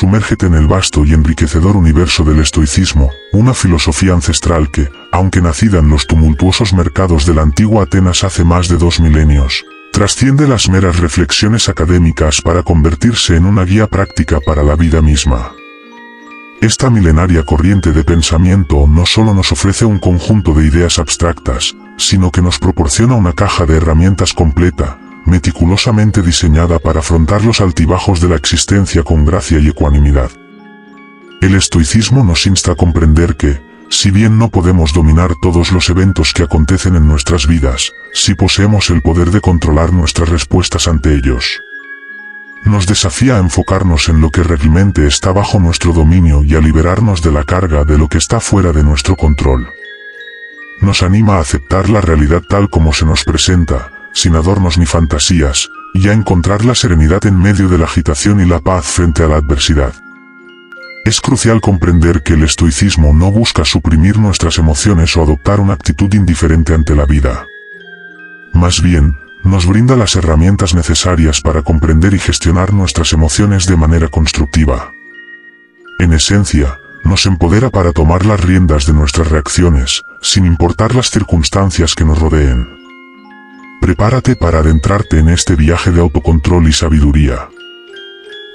Sumérgete en el vasto y enriquecedor universo del estoicismo, una filosofía ancestral que, aunque nacida en los tumultuosos mercados de la antigua Atenas hace más de 2 milenios, trasciende las meras reflexiones académicas para convertirse en una guía práctica para la vida misma. Esta milenaria corriente de pensamiento no solo nos ofrece un conjunto de ideas abstractas, sino que nos proporciona una caja de herramientas completa, meticulosamente diseñada para afrontar los altibajos de la existencia con gracia y ecuanimidad. El estoicismo nos insta a comprender que, si bien no podemos dominar todos los eventos que acontecen en nuestras vidas, sí poseemos el poder de controlar nuestras respuestas ante ellos. Nos desafía a enfocarnos en lo que realmente está bajo nuestro dominio y a liberarnos de la carga de lo que está fuera de nuestro control. Nos anima a aceptar la realidad tal como se nos presenta, sin adornos ni fantasías, y a encontrar la serenidad en medio de la agitación y la paz frente a la adversidad. Es crucial comprender que el estoicismo no busca suprimir nuestras emociones o adoptar una actitud indiferente ante la vida. Más bien, nos brinda las herramientas necesarias para comprender y gestionar nuestras emociones de manera constructiva. En esencia, nos empodera para tomar las riendas de nuestras reacciones, sin importar las circunstancias que nos rodeen. Prepárate para adentrarte en este viaje de autocontrol y sabiduría.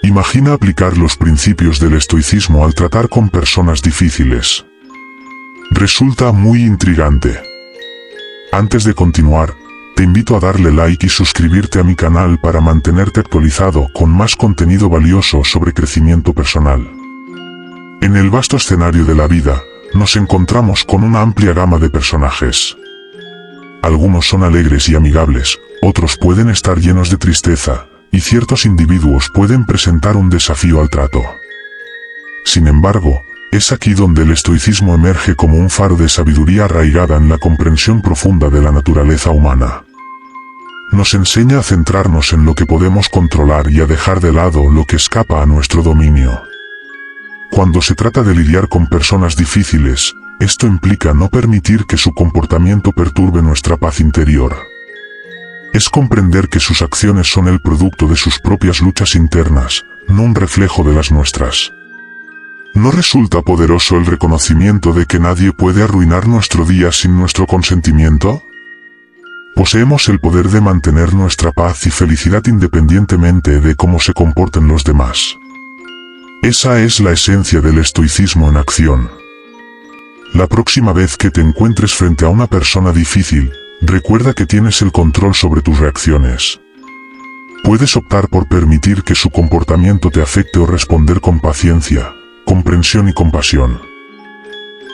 Imagina aplicar los principios del estoicismo al tratar con personas difíciles. Resulta muy intrigante. Antes de continuar, te invito a darle like y suscribirte a mi canal para mantenerte actualizado con más contenido valioso sobre crecimiento personal. En el vasto escenario de la vida, nos encontramos con una amplia gama de personajes. Algunos son alegres y amigables, otros pueden estar llenos de tristeza, y ciertos individuos pueden presentar un desafío al trato. Sin embargo, es aquí donde el estoicismo emerge como un faro de sabiduría arraigada en la comprensión profunda de la naturaleza humana. Nos enseña a centrarnos en lo que podemos controlar y a dejar de lado lo que escapa a nuestro dominio. Cuando se trata de lidiar con personas difíciles, esto implica no permitir que su comportamiento perturbe nuestra paz interior. Es comprender que sus acciones son el producto de sus propias luchas internas, no un reflejo de las nuestras. ¿No resulta poderoso el reconocimiento de que nadie puede arruinar nuestro día sin nuestro consentimiento? Poseemos el poder de mantener nuestra paz y felicidad independientemente de cómo se comporten los demás. Esa es la esencia del estoicismo en acción. La próxima vez que te encuentres frente a una persona difícil, recuerda que tienes el control sobre tus reacciones. Puedes optar por permitir que su comportamiento te afecte o responder con paciencia, comprensión y compasión.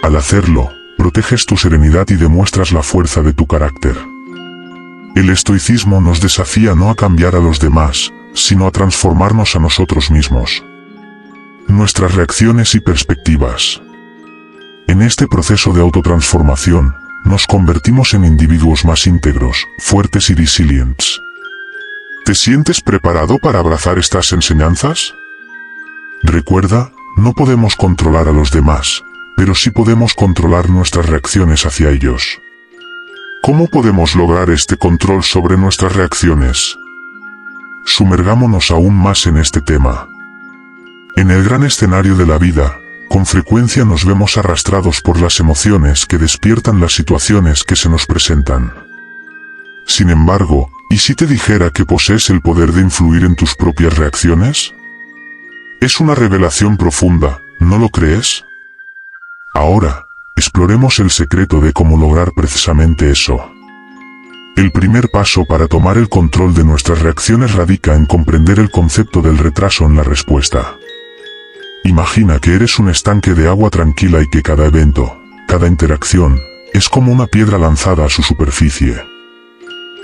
Al hacerlo, proteges tu serenidad y demuestras la fuerza de tu carácter. El estoicismo nos desafía no a cambiar a los demás, sino a transformarnos a nosotros mismos. Nuestras reacciones y perspectivas. En este proceso de autotransformación, nos convertimos en individuos más íntegros, fuertes y resilientes. ¿Te sientes preparado para abrazar estas enseñanzas? Recuerda, no podemos controlar a los demás, pero sí podemos controlar nuestras reacciones hacia ellos. ¿Cómo podemos lograr este control sobre nuestras reacciones? Sumergámonos aún más en este tema. En el gran escenario de la vida, con frecuencia nos vemos arrastrados por las emociones que despiertan las situaciones que se nos presentan. Sin embargo, ¿y si te dijera que posees el poder de influir en tus propias reacciones? Es una revelación profunda, ¿no lo crees? Ahora, exploremos el secreto de cómo lograr precisamente eso. El primer paso para tomar el control de nuestras reacciones radica en comprender el concepto del retraso en la respuesta. Imagina que eres un estanque de agua tranquila y que cada evento, cada interacción, es como una piedra lanzada a su superficie.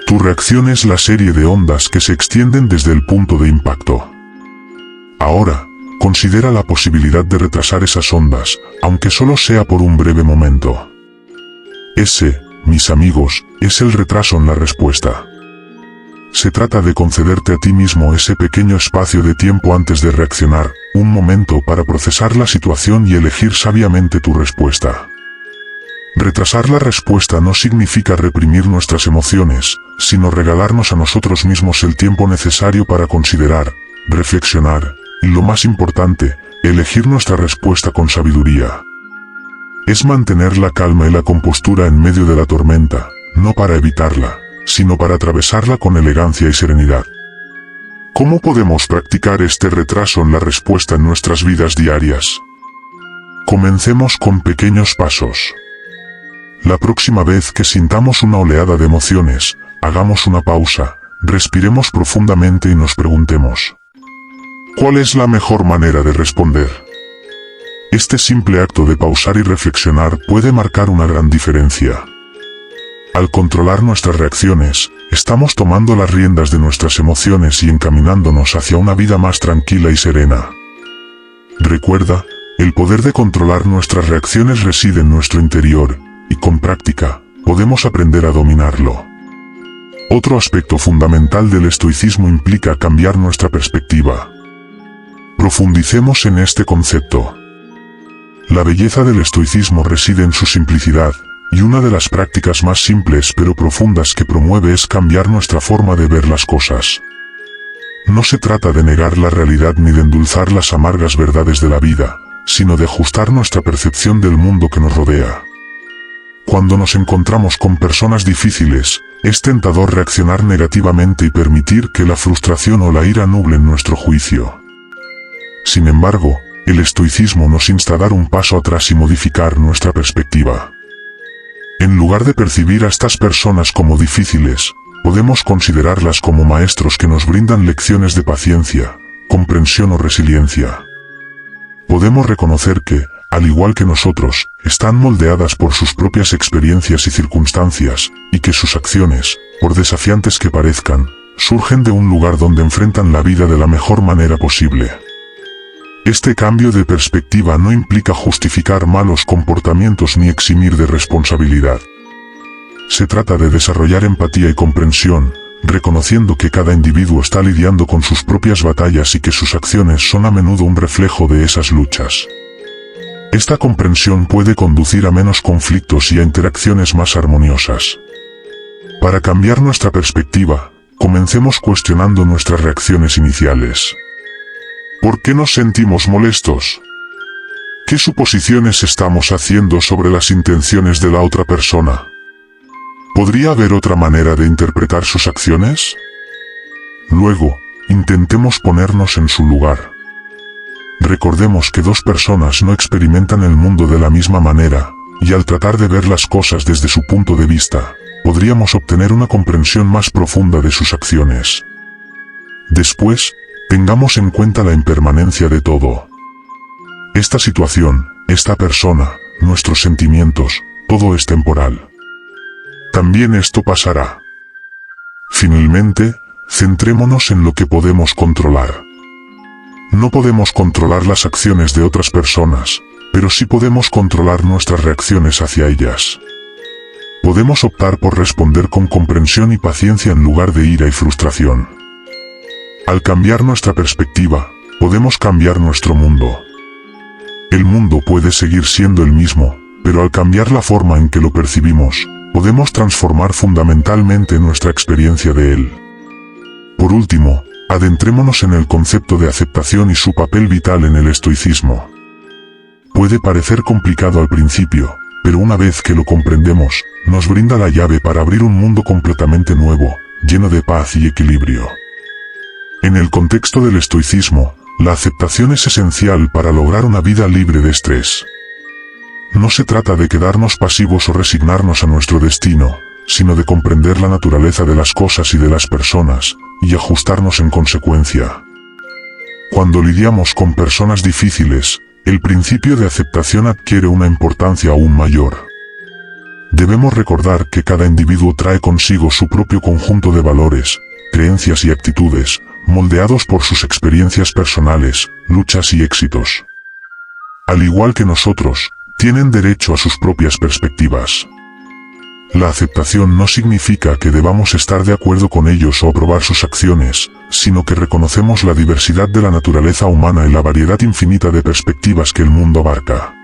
Tu reacción es la serie de ondas que se extienden desde el punto de impacto. Ahora, considera la posibilidad de retrasar esas ondas, aunque solo sea por un breve momento. Ese, mis amigos, es el retraso en la respuesta. Se trata de concederte a ti mismo ese pequeño espacio de tiempo antes de reaccionar, un momento para procesar la situación y elegir sabiamente tu respuesta. Retrasar la respuesta no significa reprimir nuestras emociones, sino regalarnos a nosotros mismos el tiempo necesario para considerar, reflexionar, y lo más importante, elegir nuestra respuesta con sabiduría. Es mantener la calma y la compostura en medio de la tormenta, no para evitarla, sino para atravesarla con elegancia y serenidad. ¿Cómo podemos practicar este retraso en la respuesta en nuestras vidas diarias? Comencemos con pequeños pasos. La próxima vez que sintamos una oleada de emociones, hagamos una pausa, respiremos profundamente y nos preguntemos: ¿cuál es la mejor manera de responder? Este simple acto de pausar y reflexionar puede marcar una gran diferencia. Al controlar nuestras reacciones, estamos tomando las riendas de nuestras emociones y encaminándonos hacia una vida más tranquila y serena. Recuerda, el poder de controlar nuestras reacciones reside en nuestro interior, y con práctica, podemos aprender a dominarlo. Otro aspecto fundamental del estoicismo implica cambiar nuestra perspectiva. Profundicemos en este concepto. La belleza del estoicismo reside en su simplicidad, y una de las prácticas más simples pero profundas que promueve es cambiar nuestra forma de ver las cosas. No se trata de negar la realidad ni de endulzar las amargas verdades de la vida, sino de ajustar nuestra percepción del mundo que nos rodea. Cuando nos encontramos con personas difíciles, es tentador reaccionar negativamente y permitir que la frustración o la ira nublen nuestro juicio. Sin embargo, el estoicismo nos insta a dar un paso atrás y modificar nuestra perspectiva. En lugar de percibir a estas personas como difíciles, podemos considerarlas como maestros que nos brindan lecciones de paciencia, comprensión o resiliencia. Podemos reconocer que, al igual que nosotros, están moldeadas por sus propias experiencias y circunstancias, y que sus acciones, por desafiantes que parezcan, surgen de un lugar donde enfrentan la vida de la mejor manera posible. Este cambio de perspectiva no implica justificar malos comportamientos ni eximir de responsabilidad. Se trata de desarrollar empatía y comprensión, reconociendo que cada individuo está lidiando con sus propias batallas y que sus acciones son a menudo un reflejo de esas luchas. Esta comprensión puede conducir a menos conflictos y a interacciones más armoniosas. Para cambiar nuestra perspectiva, comencemos cuestionando nuestras reacciones iniciales. ¿Por qué nos sentimos molestos? ¿Qué suposiciones estamos haciendo sobre las intenciones de la otra persona? ¿Podría haber otra manera de interpretar sus acciones? Luego, intentemos ponernos en su lugar. Recordemos que dos personas no experimentan el mundo de la misma manera, y al tratar de ver las cosas desde su punto de vista, podríamos obtener una comprensión más profunda de sus acciones. Después, tengamos en cuenta la impermanencia de todo. Esta situación, esta persona, nuestros sentimientos, todo es temporal. También esto pasará. Finalmente, centrémonos en lo que podemos controlar. No podemos controlar las acciones de otras personas, pero sí podemos controlar nuestras reacciones hacia ellas. Podemos optar por responder con comprensión y paciencia en lugar de ira y frustración. Al cambiar nuestra perspectiva, podemos cambiar nuestro mundo. El mundo puede seguir siendo el mismo, pero al cambiar la forma en que lo percibimos, podemos transformar fundamentalmente nuestra experiencia de él. Por último, adentrémonos en el concepto de aceptación y su papel vital en el estoicismo. Puede parecer complicado al principio, pero una vez que lo comprendemos, nos brinda la llave para abrir un mundo completamente nuevo, lleno de paz y equilibrio. En el contexto del estoicismo, la aceptación es esencial para lograr una vida libre de estrés. No se trata de quedarnos pasivos o resignarnos a nuestro destino, sino de comprender la naturaleza de las cosas y de las personas, y ajustarnos en consecuencia. Cuando lidiamos con personas difíciles, el principio de aceptación adquiere una importancia aún mayor. Debemos recordar que cada individuo trae consigo su propio conjunto de valores, creencias y actitudes, moldeados por sus experiencias personales, luchas y éxitos. Al igual que nosotros, tienen derecho a sus propias perspectivas. La aceptación no significa que debamos estar de acuerdo con ellos o aprobar sus acciones, sino que reconocemos la diversidad de la naturaleza humana y la variedad infinita de perspectivas que el mundo abarca.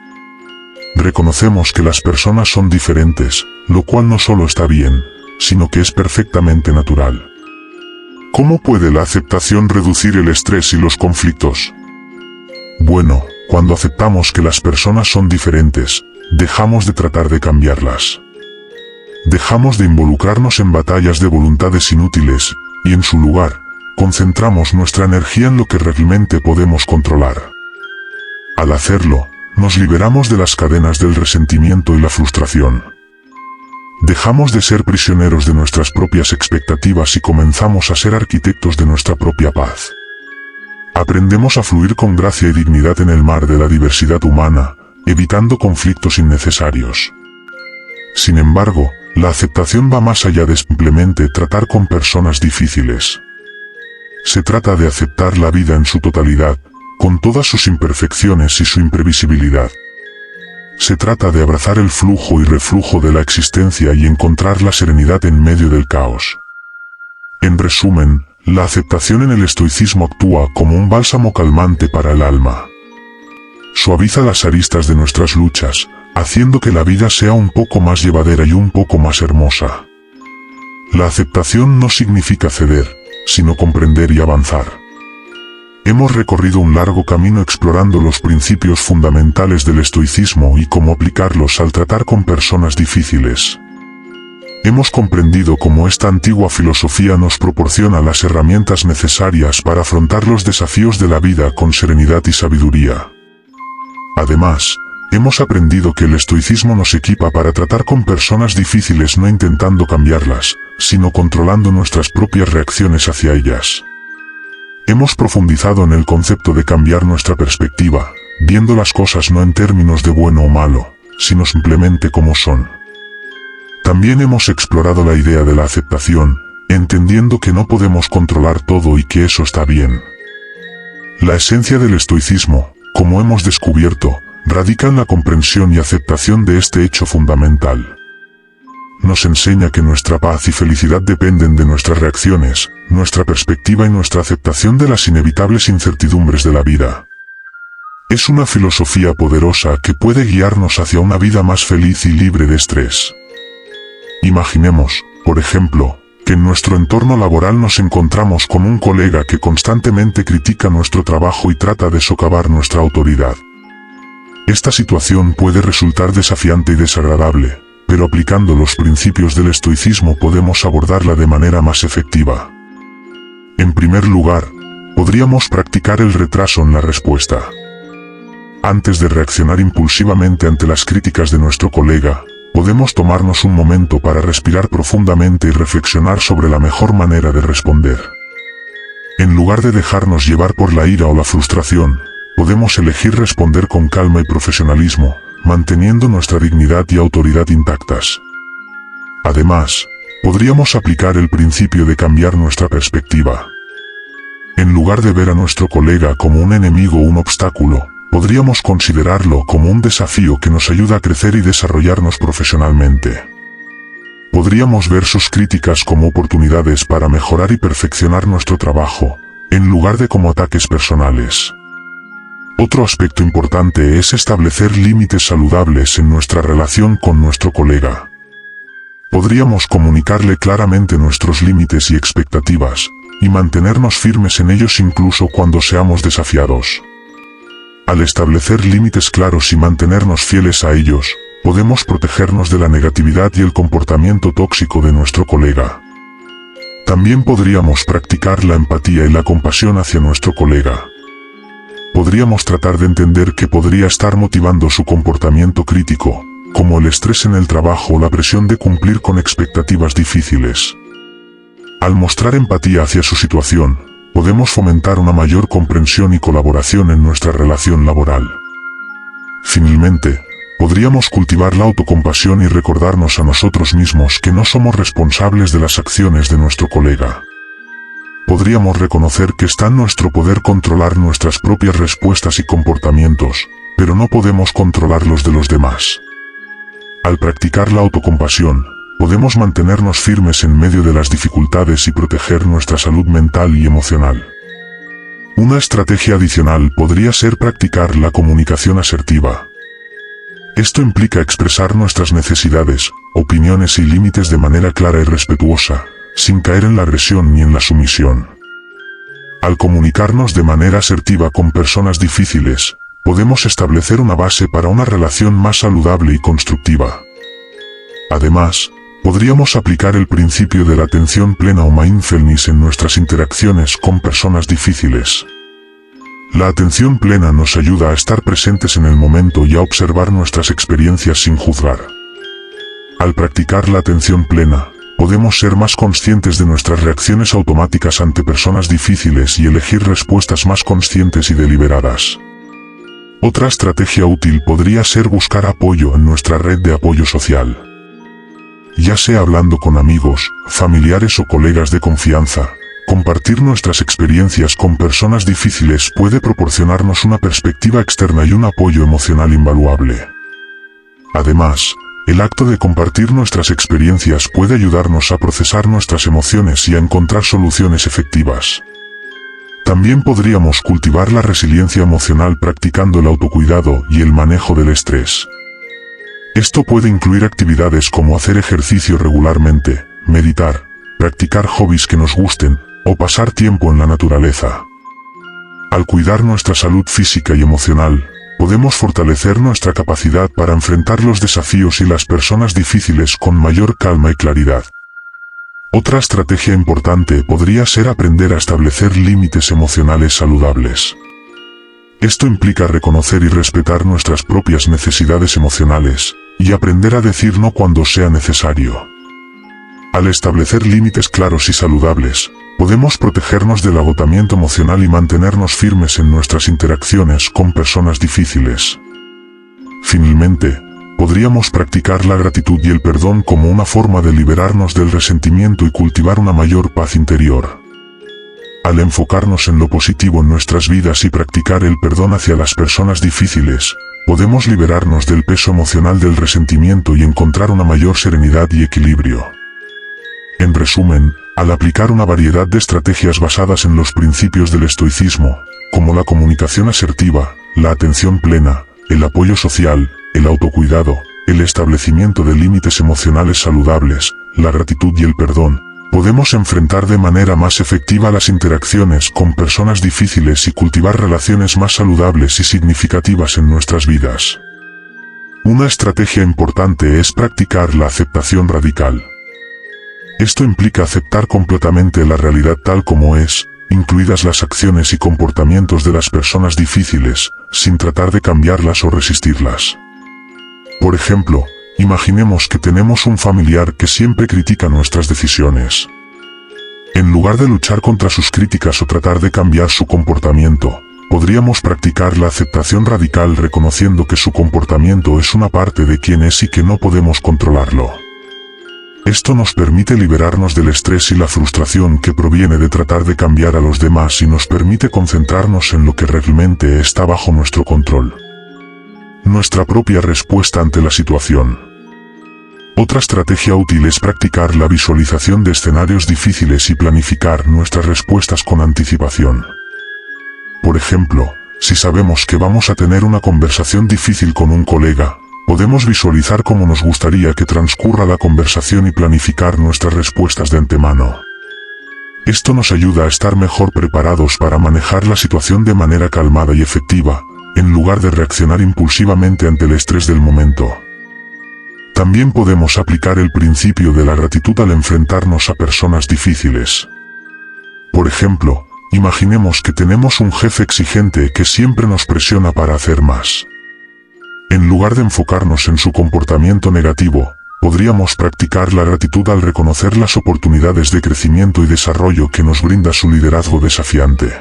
Reconocemos que las personas son diferentes, lo cual no solo está bien, sino que es perfectamente natural. ¿Cómo puede la aceptación reducir el estrés y los conflictos? Bueno, cuando aceptamos que las personas son diferentes, dejamos de tratar de cambiarlas. Dejamos de involucrarnos en batallas de voluntades inútiles, y en su lugar, concentramos nuestra energía en lo que realmente podemos controlar. Al hacerlo, nos liberamos de las cadenas del resentimiento y la frustración. Dejamos de ser prisioneros de nuestras propias expectativas y comenzamos a ser arquitectos de nuestra propia paz. Aprendemos a fluir con gracia y dignidad en el mar de la diversidad humana, evitando conflictos innecesarios. Sin embargo, la aceptación va más allá de simplemente tratar con personas difíciles. Se trata de aceptar la vida en su totalidad, con todas sus imperfecciones y su imprevisibilidad. Se trata de abrazar el flujo y reflujo de la existencia y encontrar la serenidad en medio del caos. En resumen, la aceptación en el estoicismo actúa como un bálsamo calmante para el alma. Suaviza las aristas de nuestras luchas, haciendo que la vida sea un poco más llevadera y un poco más hermosa. La aceptación no significa ceder, sino comprender y avanzar. Hemos recorrido un largo camino explorando los principios fundamentales del estoicismo y cómo aplicarlos al tratar con personas difíciles. Hemos comprendido cómo esta antigua filosofía nos proporciona las herramientas necesarias para afrontar los desafíos de la vida con serenidad y sabiduría. Además, hemos aprendido que el estoicismo nos equipa para tratar con personas difíciles no intentando cambiarlas, sino controlando nuestras propias reacciones hacia ellas. Hemos profundizado en el concepto de cambiar nuestra perspectiva, viendo las cosas no en términos de bueno o malo, sino simplemente como son. También hemos explorado la idea de la aceptación, entendiendo que no podemos controlar todo y que eso está bien. La esencia del estoicismo, como hemos descubierto, radica en la comprensión y aceptación de este hecho fundamental. Nos enseña que nuestra paz y felicidad dependen de nuestras reacciones, nuestra perspectiva y nuestra aceptación de las inevitables incertidumbres de la vida. Es una filosofía poderosa que puede guiarnos hacia una vida más feliz y libre de estrés. Imaginemos, por ejemplo, que en nuestro entorno laboral nos encontramos con un colega que constantemente critica nuestro trabajo y trata de socavar nuestra autoridad. Esta situación puede resultar desafiante y desagradable, pero aplicando los principios del estoicismo podemos abordarla de manera más efectiva. En primer lugar, podríamos practicar el retraso en la respuesta. Antes de reaccionar impulsivamente ante las críticas de nuestro colega, podemos tomarnos un momento para respirar profundamente y reflexionar sobre la mejor manera de responder. En lugar de dejarnos llevar por la ira o la frustración, podemos elegir responder con calma y profesionalismo, manteniendo nuestra dignidad y autoridad intactas. Además, podríamos aplicar el principio de cambiar nuestra perspectiva. En lugar de ver a nuestro colega como un enemigo o un obstáculo, podríamos considerarlo como un desafío que nos ayuda a crecer y desarrollarnos profesionalmente. Podríamos ver sus críticas como oportunidades para mejorar y perfeccionar nuestro trabajo, en lugar de como ataques personales. Otro aspecto importante es establecer límites saludables en nuestra relación con nuestro colega. Podríamos comunicarle claramente nuestros límites y expectativas, y mantenernos firmes en ellos incluso cuando seamos desafiados. Al establecer límites claros y mantenernos fieles a ellos, podemos protegernos de la negatividad y el comportamiento tóxico de nuestro colega. También podríamos practicar la empatía y la compasión hacia nuestro colega. Podríamos tratar de entender qué podría estar motivando su comportamiento crítico, como el estrés en el trabajo o la presión de cumplir con expectativas difíciles. Al mostrar empatía hacia su situación, podemos fomentar una mayor comprensión y colaboración en nuestra relación laboral. Finalmente, podríamos cultivar la autocompasión y recordarnos a nosotros mismos que no somos responsables de las acciones de nuestro colega. Podríamos reconocer que está en nuestro poder controlar nuestras propias respuestas y comportamientos, pero no podemos controlar los de los demás. Al practicar la autocompasión, podemos mantenernos firmes en medio de las dificultades y proteger nuestra salud mental y emocional. Una estrategia adicional podría ser practicar la comunicación asertiva. Esto implica expresar nuestras necesidades, opiniones y límites de manera clara y respetuosa, sin caer en la agresión ni en la sumisión. Al comunicarnos de manera asertiva con personas difíciles, podemos establecer una base para una relación más saludable y constructiva. Además, podríamos aplicar el principio de la atención plena o mindfulness en nuestras interacciones con personas difíciles. La atención plena nos ayuda a estar presentes en el momento y a observar nuestras experiencias sin juzgar. Al practicar la atención plena, podemos ser más conscientes de nuestras reacciones automáticas ante personas difíciles y elegir respuestas más conscientes y deliberadas. Otra estrategia útil podría ser buscar apoyo en nuestra red de apoyo social. Ya sea hablando con amigos, familiares o colegas de confianza, compartir nuestras experiencias con personas difíciles puede proporcionarnos una perspectiva externa y un apoyo emocional invaluable. Además, el acto de compartir nuestras experiencias puede ayudarnos a procesar nuestras emociones y a encontrar soluciones efectivas. También podríamos cultivar la resiliencia emocional practicando el autocuidado y el manejo del estrés. Esto puede incluir actividades como hacer ejercicio regularmente, meditar, practicar hobbies que nos gusten, o pasar tiempo en la naturaleza. Al cuidar nuestra salud física y emocional, podemos fortalecer nuestra capacidad para enfrentar los desafíos y las personas difíciles con mayor calma y claridad. Otra estrategia importante podría ser aprender a establecer límites emocionales saludables. Esto implica reconocer y respetar nuestras propias necesidades emocionales, y aprender a decir no cuando sea necesario. Al establecer límites claros y saludables, podemos protegernos del agotamiento emocional y mantenernos firmes en nuestras interacciones con personas difíciles. Finalmente, podríamos practicar la gratitud y el perdón como una forma de liberarnos del resentimiento y cultivar una mayor paz interior. Al enfocarnos en lo positivo en nuestras vidas y practicar el perdón hacia las personas difíciles, podemos liberarnos del peso emocional del resentimiento y encontrar una mayor serenidad y equilibrio. En resumen, al aplicar una variedad de estrategias basadas en los principios del estoicismo, como la comunicación asertiva, la atención plena, el apoyo social, el autocuidado, el establecimiento de límites emocionales saludables, la gratitud y el perdón, podemos enfrentar de manera más efectiva las interacciones con personas difíciles y cultivar relaciones más saludables y significativas en nuestras vidas. Una estrategia importante es practicar la aceptación radical. Esto implica aceptar completamente la realidad tal como es, incluidas las acciones y comportamientos de las personas difíciles, sin tratar de cambiarlas o resistirlas. Por ejemplo, imaginemos que tenemos un familiar que siempre critica nuestras decisiones. En lugar de luchar contra sus críticas o tratar de cambiar su comportamiento, podríamos practicar la aceptación radical reconociendo que su comportamiento es una parte de quien es y que no podemos controlarlo. Esto nos permite liberarnos del estrés y la frustración que proviene de tratar de cambiar a los demás y nos permite concentrarnos en lo que realmente está bajo nuestro control. Nuestra propia respuesta ante la situación. Otra estrategia útil es practicar la visualización de escenarios difíciles y planificar nuestras respuestas con anticipación. Por ejemplo, si sabemos que vamos a tener una conversación difícil con un colega, podemos visualizar cómo nos gustaría que transcurra la conversación y planificar nuestras respuestas de antemano. Esto nos ayuda a estar mejor preparados para manejar la situación de manera calmada y efectiva, en lugar de reaccionar impulsivamente ante el estrés del momento. También podemos aplicar el principio de la gratitud al enfrentarnos a personas difíciles. Por ejemplo, imaginemos que tenemos un jefe exigente que siempre nos presiona para hacer más. En lugar de enfocarnos en su comportamiento negativo, podríamos practicar la gratitud al reconocer las oportunidades de crecimiento y desarrollo que nos brinda su liderazgo desafiante.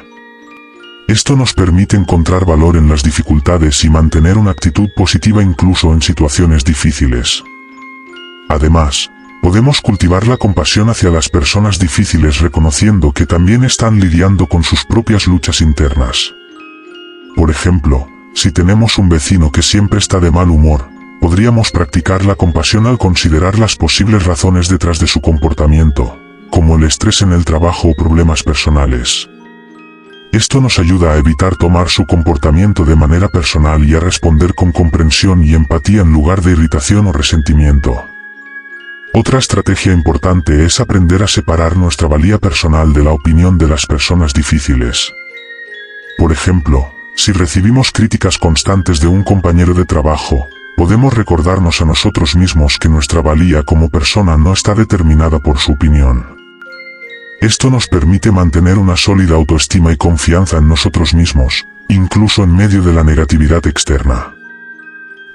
Esto nos permite encontrar valor en las dificultades y mantener una actitud positiva incluso en situaciones difíciles. Además, podemos cultivar la compasión hacia las personas difíciles reconociendo que también están lidiando con sus propias luchas internas. Por ejemplo, si tenemos un vecino que siempre está de mal humor, podríamos practicar la compasión al considerar las posibles razones detrás de su comportamiento, como el estrés en el trabajo o problemas personales. Esto nos ayuda a evitar tomar su comportamiento de manera personal y a responder con comprensión y empatía en lugar de irritación o resentimiento. Otra estrategia importante es aprender a separar nuestra valía personal de la opinión de las personas difíciles. Por ejemplo, si recibimos críticas constantes de un compañero de trabajo, podemos recordarnos a nosotros mismos que nuestra valía como persona no está determinada por su opinión. Esto nos permite mantener una sólida autoestima y confianza en nosotros mismos, incluso en medio de la negatividad externa.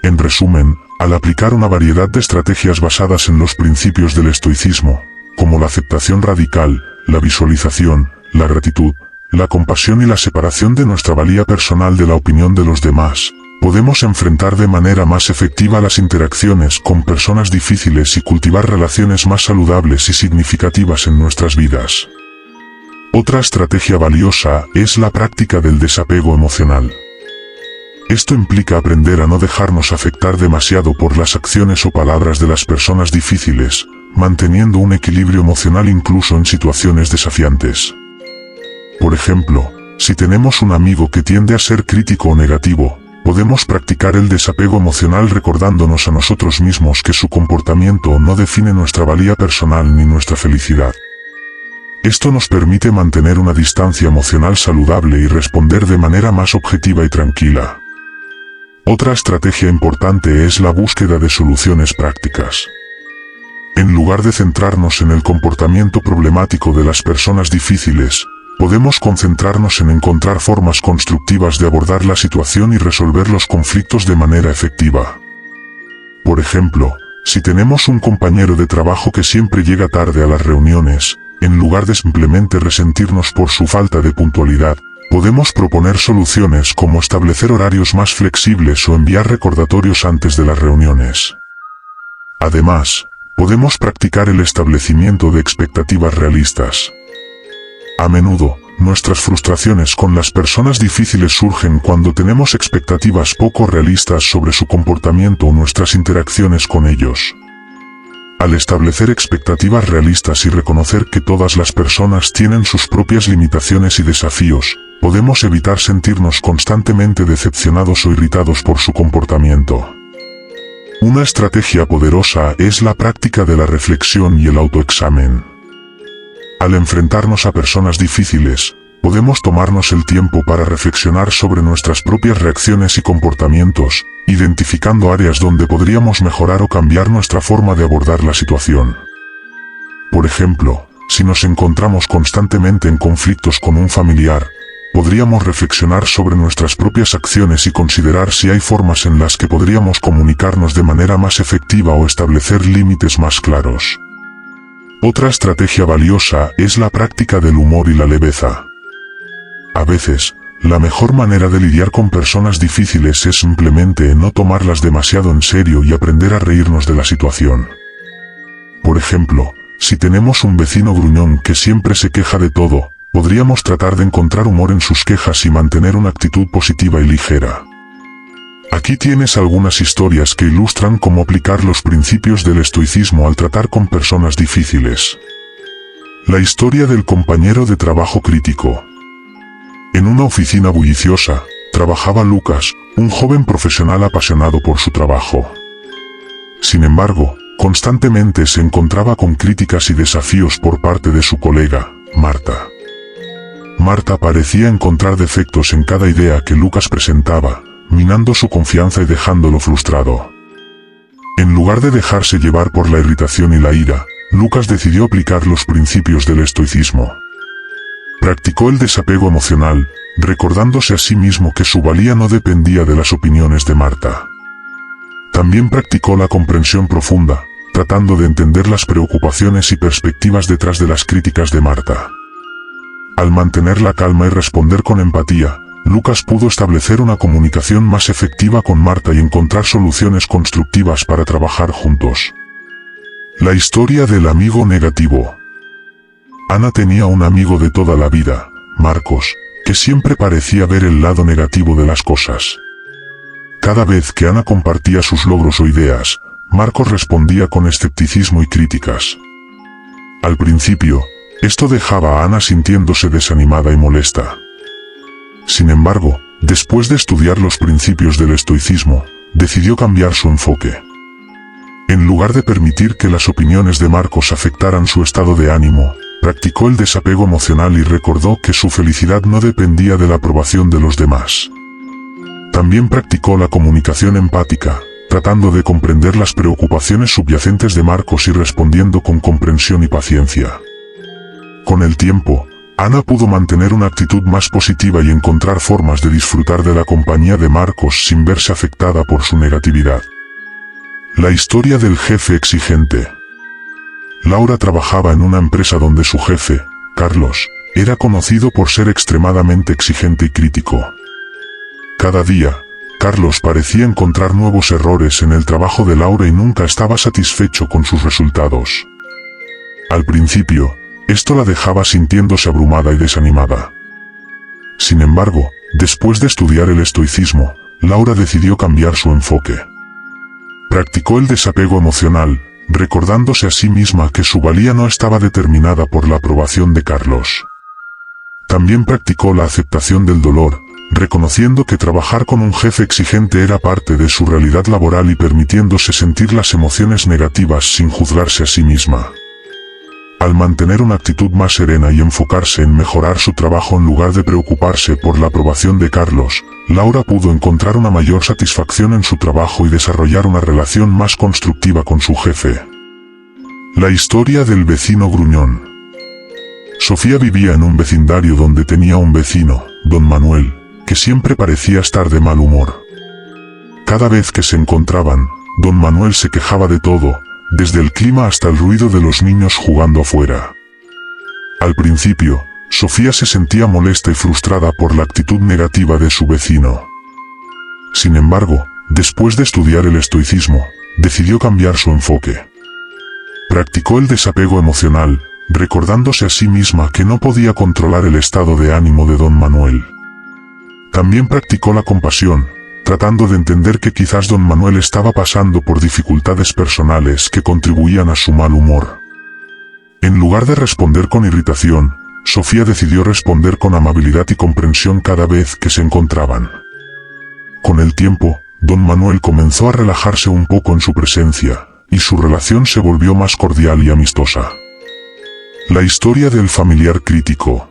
En resumen, al aplicar una variedad de estrategias basadas en los principios del estoicismo, como la aceptación radical, la visualización, la gratitud, la compasión y la separación de nuestra valía personal de la opinión de los demás, podemos enfrentar de manera más efectiva las interacciones con personas difíciles y cultivar relaciones más saludables y significativas en nuestras vidas. Otra estrategia valiosa es la práctica del desapego emocional. Esto implica aprender a no dejarnos afectar demasiado por las acciones o palabras de las personas difíciles, manteniendo un equilibrio emocional incluso en situaciones desafiantes. Por ejemplo, si tenemos un amigo que tiende a ser crítico o negativo, podemos practicar el desapego emocional recordándonos a nosotros mismos que su comportamiento no define nuestra valía personal ni nuestra felicidad. Esto nos permite mantener una distancia emocional saludable y responder de manera más objetiva y tranquila. Otra estrategia importante es la búsqueda de soluciones prácticas. En lugar de centrarnos en el comportamiento problemático de las personas difíciles, podemos concentrarnos en encontrar formas constructivas de abordar la situación y resolver los conflictos de manera efectiva. Por ejemplo, si tenemos un compañero de trabajo que siempre llega tarde a las reuniones, en lugar de simplemente resentirnos por su falta de puntualidad, podemos proponer soluciones como establecer horarios más flexibles o enviar recordatorios antes de las reuniones. Además, podemos practicar el establecimiento de expectativas realistas. A menudo, nuestras frustraciones con las personas difíciles surgen cuando tenemos expectativas poco realistas sobre su comportamiento o nuestras interacciones con ellos. Al establecer expectativas realistas y reconocer que todas las personas tienen sus propias limitaciones y desafíos, podemos evitar sentirnos constantemente decepcionados o irritados por su comportamiento. Una estrategia poderosa es la práctica de la reflexión y el autoexamen. Al enfrentarnos a personas difíciles, podemos tomarnos el tiempo para reflexionar sobre nuestras propias reacciones y comportamientos, identificando áreas donde podríamos mejorar o cambiar nuestra forma de abordar la situación. Por ejemplo, si nos encontramos constantemente en conflictos con un familiar, podríamos reflexionar sobre nuestras propias acciones y considerar si hay formas en las que podríamos comunicarnos de manera más efectiva o establecer límites más claros. Otra estrategia valiosa es la práctica del humor y la leveza. A veces, la mejor manera de lidiar con personas difíciles es simplemente no tomarlas demasiado en serio y aprender a reírnos de la situación. Por ejemplo, si tenemos un vecino gruñón que siempre se queja de todo, podríamos tratar de encontrar humor en sus quejas y mantener una actitud positiva y ligera. Aquí tienes algunas historias que ilustran cómo aplicar los principios del estoicismo al tratar con personas difíciles. La historia del compañero de trabajo crítico. En una oficina bulliciosa, trabajaba Lucas, un joven profesional apasionado por su trabajo. Sin embargo, constantemente se encontraba con críticas y desafíos por parte de su colega, Marta. Marta parecía encontrar defectos en cada idea que Lucas presentaba, minando su confianza y dejándolo frustrado. En lugar de dejarse llevar por la irritación y la ira, Lucas decidió aplicar los principios del estoicismo. Practicó el desapego emocional, recordándose a sí mismo que su valía no dependía de las opiniones de Marta. También practicó la comprensión profunda, tratando de entender las preocupaciones y perspectivas detrás de las críticas de Marta. Al mantener la calma y responder con empatía, Lucas pudo establecer una comunicación más efectiva con Marta y encontrar soluciones constructivas para trabajar juntos. La historia del amigo negativo. Ana tenía un amigo de toda la vida, Marcos, que siempre parecía ver el lado negativo de las cosas. Cada vez que Ana compartía sus logros o ideas, Marcos respondía con escepticismo y críticas. Al principio, esto dejaba a Ana sintiéndose desanimada y molesta. Sin embargo, después de estudiar los principios del estoicismo, decidió cambiar su enfoque. En lugar de permitir que las opiniones de Marcos afectaran su estado de ánimo, practicó el desapego emocional y recordó que su felicidad no dependía de la aprobación de los demás. También practicó la comunicación empática, tratando de comprender las preocupaciones subyacentes de Marcos y respondiendo con comprensión y paciencia. Con el tiempo, Ana pudo mantener una actitud más positiva y encontrar formas de disfrutar de la compañía de Marcos sin verse afectada por su negatividad. La historia del jefe exigente. Laura trabajaba en una empresa donde su jefe, Carlos, era conocido por ser extremadamente exigente y crítico. Cada día, Carlos parecía encontrar nuevos errores en el trabajo de Laura y nunca estaba satisfecho con sus resultados. Al principio, esto la dejaba sintiéndose abrumada y desanimada. Sin embargo, después de estudiar el estoicismo, Laura decidió cambiar su enfoque. Practicó el desapego emocional, recordándose a sí misma que su valía no estaba determinada por la aprobación de Carlos. También practicó la aceptación del dolor, reconociendo que trabajar con un jefe exigente era parte de su realidad laboral y permitiéndose sentir las emociones negativas sin juzgarse a sí misma. Al mantener una actitud más serena y enfocarse en mejorar su trabajo en lugar de preocuparse por la aprobación de Carlos, Laura pudo encontrar una mayor satisfacción en su trabajo y desarrollar una relación más constructiva con su jefe. La historia del vecino gruñón. Sofía vivía en un vecindario donde tenía un vecino, don Manuel, que siempre parecía estar de mal humor. Cada vez que se encontraban, don Manuel se quejaba de todo, desde el clima hasta el ruido de los niños jugando afuera. Al principio, Sofía se sentía molesta y frustrada por la actitud negativa de su vecino. Sin embargo, después de estudiar el estoicismo, decidió cambiar su enfoque. Practicó el desapego emocional, recordándose a sí misma que no podía controlar el estado de ánimo de don Manuel. También practicó la compasión, tratando de entender que quizás don Manuel estaba pasando por dificultades personales que contribuían a su mal humor. En lugar de responder con irritación, Sofía decidió responder con amabilidad y comprensión cada vez que se encontraban. Con el tiempo, don Manuel comenzó a relajarse un poco en su presencia, y su relación se volvió más cordial y amistosa. La historia del familiar crítico.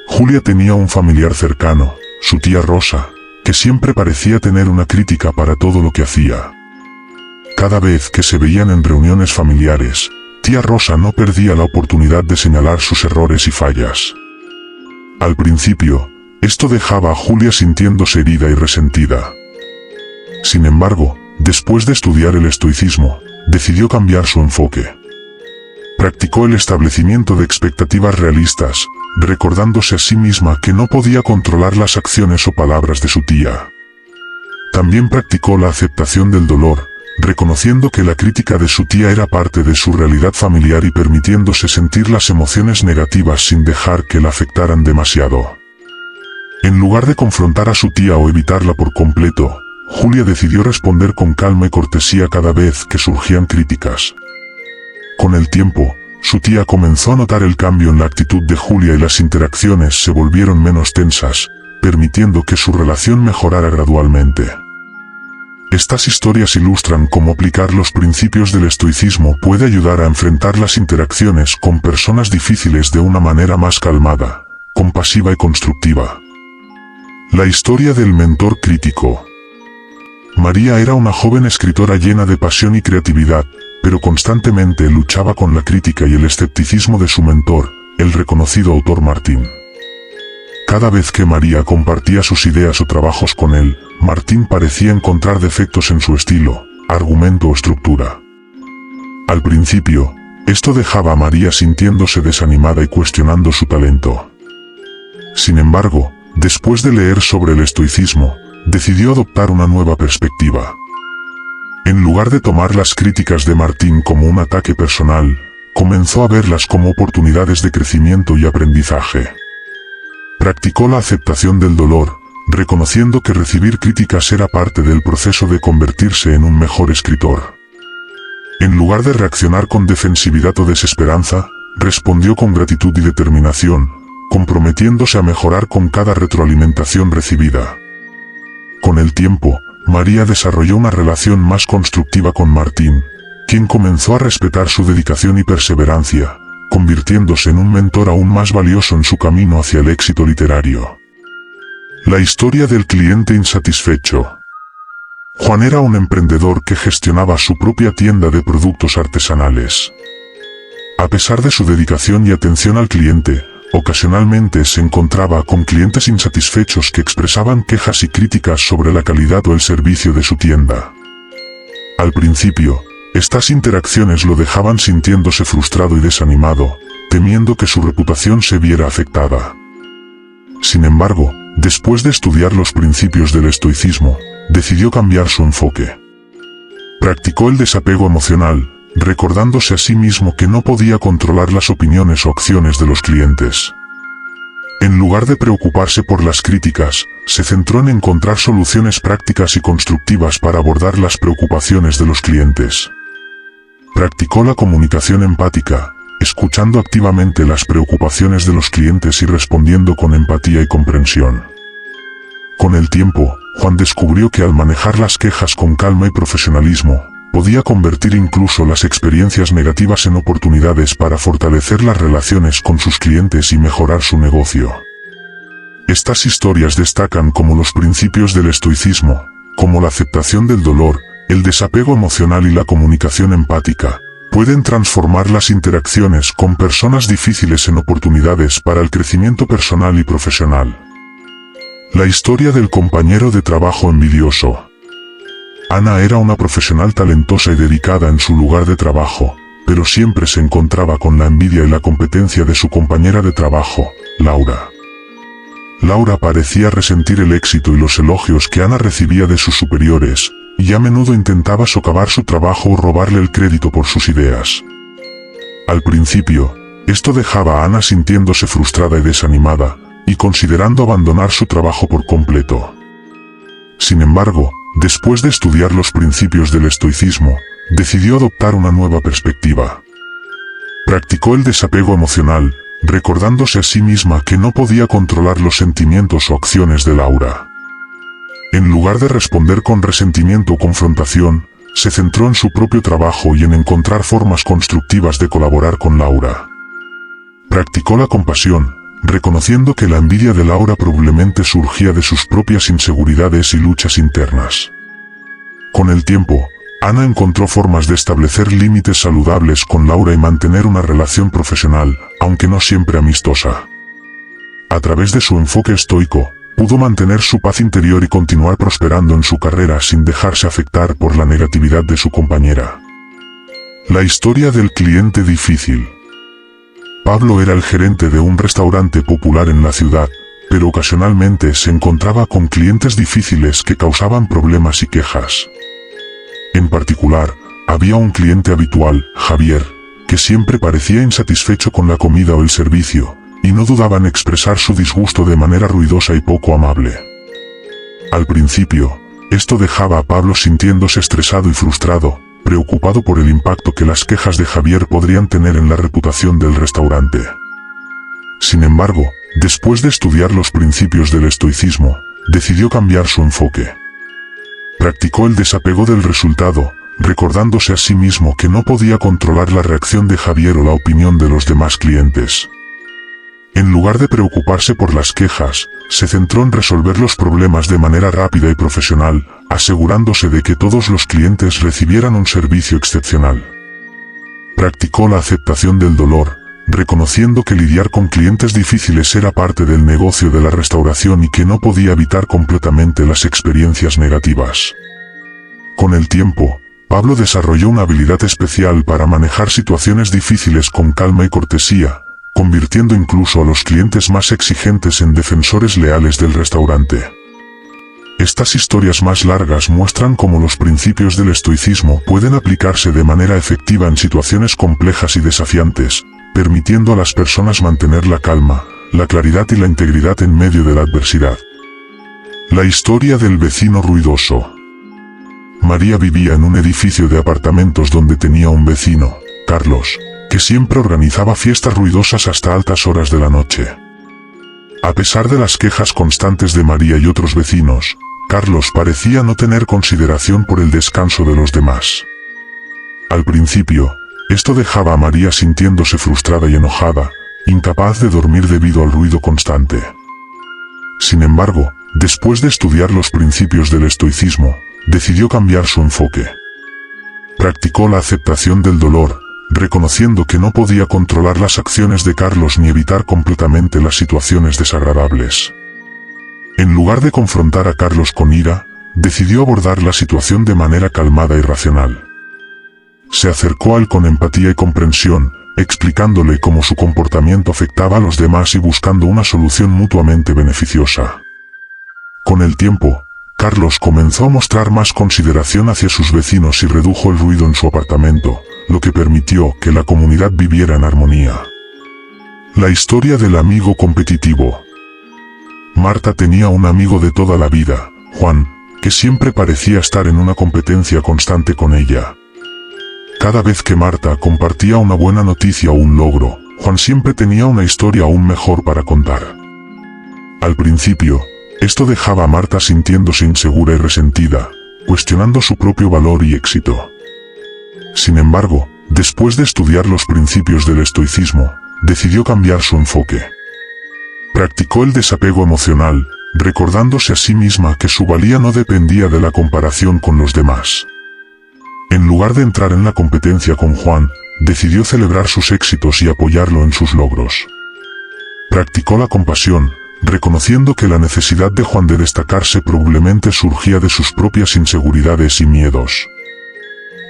Julia tenía un familiar cercano, su tía Rosa, que siempre parecía tener una crítica para todo lo que hacía. Cada vez que se veían en reuniones familiares, tía Rosa no perdía la oportunidad de señalar sus errores y fallas. Al principio, esto dejaba a Julia sintiéndose herida y resentida. Sin embargo, después de estudiar el estoicismo, decidió cambiar su enfoque. Practicó el establecimiento de expectativas realistas, recordándose a sí misma que no podía controlar las acciones o palabras de su tía. También practicó la aceptación del dolor, reconociendo que la crítica de su tía era parte de su realidad familiar y permitiéndose sentir las emociones negativas sin dejar que la afectaran demasiado. En lugar de confrontar a su tía o evitarla por completo, Julia decidió responder con calma y cortesía cada vez que surgían críticas. Con el tiempo, su tía comenzó a notar el cambio en la actitud de Julia y las interacciones se volvieron menos tensas, permitiendo que su relación mejorara gradualmente. Estas historias ilustran cómo aplicar los principios del estoicismo puede ayudar a enfrentar las interacciones con personas difíciles de una manera más calmada, compasiva y constructiva. La historia del mentor crítico. María era una joven escritora llena de pasión y creatividad, pero constantemente luchaba con la crítica y el escepticismo de su mentor, el reconocido autor Martín. Cada vez que María compartía sus ideas o trabajos con él, Martín parecía encontrar defectos en su estilo, argumento o estructura. Al principio, esto dejaba a María sintiéndose desanimada y cuestionando su talento. Sin embargo, después de leer sobre el estoicismo, decidió adoptar una nueva perspectiva. En lugar de tomar las críticas de Martín como un ataque personal, comenzó a verlas como oportunidades de crecimiento y aprendizaje. Practicó la aceptación del dolor, reconociendo que recibir críticas era parte del proceso de convertirse en un mejor escritor. En lugar de reaccionar con defensividad o desesperanza, respondió con gratitud y determinación, comprometiéndose a mejorar con cada retroalimentación recibida. Con el tiempo, María desarrolló una relación más constructiva con Martín, quien comenzó a respetar su dedicación y perseverancia, convirtiéndose en un mentor aún más valioso en su camino hacia el éxito literario. La historia del cliente insatisfecho. Juan era un emprendedor que gestionaba su propia tienda de productos artesanales. A pesar de su dedicación y atención al cliente, ocasionalmente se encontraba con clientes insatisfechos que expresaban quejas y críticas sobre la calidad o el servicio de su tienda. Al principio, estas interacciones lo dejaban sintiéndose frustrado y desanimado, temiendo que su reputación se viera afectada. Sin embargo, después de estudiar los principios del estoicismo, decidió cambiar su enfoque. Practicó el desapego emocional, recordándose a sí mismo que no podía controlar las opiniones o acciones de los clientes. En lugar de preocuparse por las críticas, se centró en encontrar soluciones prácticas y constructivas para abordar las preocupaciones de los clientes. Practicó la comunicación empática, escuchando activamente las preocupaciones de los clientes y respondiendo con empatía y comprensión. Con el tiempo, Juan descubrió que al manejar las quejas con calma y profesionalismo, podía convertir incluso las experiencias negativas en oportunidades para fortalecer las relaciones con sus clientes y mejorar su negocio. Estas historias destacan como los principios del estoicismo, como la aceptación del dolor, el desapego emocional y la comunicación empática, pueden transformar las interacciones con personas difíciles en oportunidades para el crecimiento personal y profesional. La historia del compañero de trabajo envidioso. Ana era una profesional talentosa y dedicada en su lugar de trabajo, pero siempre se encontraba con la envidia y la competencia de su compañera de trabajo, Laura. Laura parecía resentir el éxito y los elogios que Ana recibía de sus superiores, y a menudo intentaba socavar su trabajo o robarle el crédito por sus ideas. Al principio, esto dejaba a Ana sintiéndose frustrada y desanimada, y considerando abandonar su trabajo por completo. Sin embargo, después de estudiar los principios del estoicismo, decidió adoptar una nueva perspectiva. Practicó el desapego emocional, recordándose a sí misma que no podía controlar los sentimientos o acciones de Laura. En lugar de responder con resentimiento o confrontación, se centró en su propio trabajo y en encontrar formas constructivas de colaborar con Laura. Practicó la compasión, reconociendo que la envidia de Laura probablemente surgía de sus propias inseguridades y luchas internas. Con el tiempo, Ana encontró formas de establecer límites saludables con Laura y mantener una relación profesional, aunque no siempre amistosa. A través de su enfoque estoico, pudo mantener su paz interior y continuar prosperando en su carrera sin dejarse afectar por la negatividad de su compañera. La historia del cliente difícil. Pablo era el gerente de un restaurante popular en la ciudad, pero ocasionalmente se encontraba con clientes difíciles que causaban problemas y quejas. En particular, había un cliente habitual, Javier, que siempre parecía insatisfecho con la comida o el servicio, y no dudaba en expresar su disgusto de manera ruidosa y poco amable. Al principio, esto dejaba a Pablo sintiéndose estresado y frustrado, preocupado por el impacto que las quejas de Javier podrían tener en la reputación del restaurante. Sin embargo, después de estudiar los principios del estoicismo, decidió cambiar su enfoque. Practicó el desapego del resultado, recordándose a sí mismo que no podía controlar la reacción de Javier o la opinión de los demás clientes. En lugar de preocuparse por las quejas, se centró en resolver los problemas de manera rápida y profesional, asegurándose de que todos los clientes recibieran un servicio excepcional. Practicó la aceptación del dolor, reconociendo que lidiar con clientes difíciles era parte del negocio de la restauración y que no podía evitar completamente las experiencias negativas. Con el tiempo, Pablo desarrolló una habilidad especial para manejar situaciones difíciles con calma y cortesía, convirtiendo incluso a los clientes más exigentes en defensores leales del restaurante. Estas historias más largas muestran cómo los principios del estoicismo pueden aplicarse de manera efectiva en situaciones complejas y desafiantes, permitiendo a las personas mantener la calma, la claridad y la integridad en medio de la adversidad. La historia del vecino ruidoso. María vivía en un edificio de apartamentos donde tenía un vecino, Carlos, que siempre organizaba fiestas ruidosas hasta altas horas de la noche. A pesar de las quejas constantes de María y otros vecinos, Carlos parecía no tener consideración por el descanso de los demás. Al principio, esto dejaba a María sintiéndose frustrada y enojada, incapaz de dormir debido al ruido constante. Sin embargo, después de estudiar los principios del estoicismo, decidió cambiar su enfoque. Practicó la aceptación del dolor, reconociendo que no podía controlar las acciones de Carlos ni evitar completamente las situaciones desagradables. En lugar de confrontar a Carlos con ira, decidió abordar la situación de manera calmada y racional. Se acercó a él con empatía y comprensión, explicándole cómo su comportamiento afectaba a los demás y buscando una solución mutuamente beneficiosa. Con el tiempo, Carlos comenzó a mostrar más consideración hacia sus vecinos y redujo el ruido en su apartamento, lo que permitió que la comunidad viviera en armonía. La historia del amigo competitivo. Marta tenía un amigo de toda la vida, Juan, que siempre parecía estar en una competencia constante con ella. Cada vez que Marta compartía una buena noticia o un logro, Juan siempre tenía una historia aún mejor para contar. Al principio, esto dejaba a Marta sintiéndose insegura y resentida, cuestionando su propio valor y éxito. Sin embargo, después de estudiar los principios del estoicismo, decidió cambiar su enfoque. Practicó el desapego emocional, recordándose a sí misma que su valía no dependía de la comparación con los demás. En lugar de entrar en la competencia con Juan, decidió celebrar sus éxitos y apoyarlo en sus logros. Practicó la compasión, reconociendo que la necesidad de Juan de destacarse probablemente surgía de sus propias inseguridades y miedos.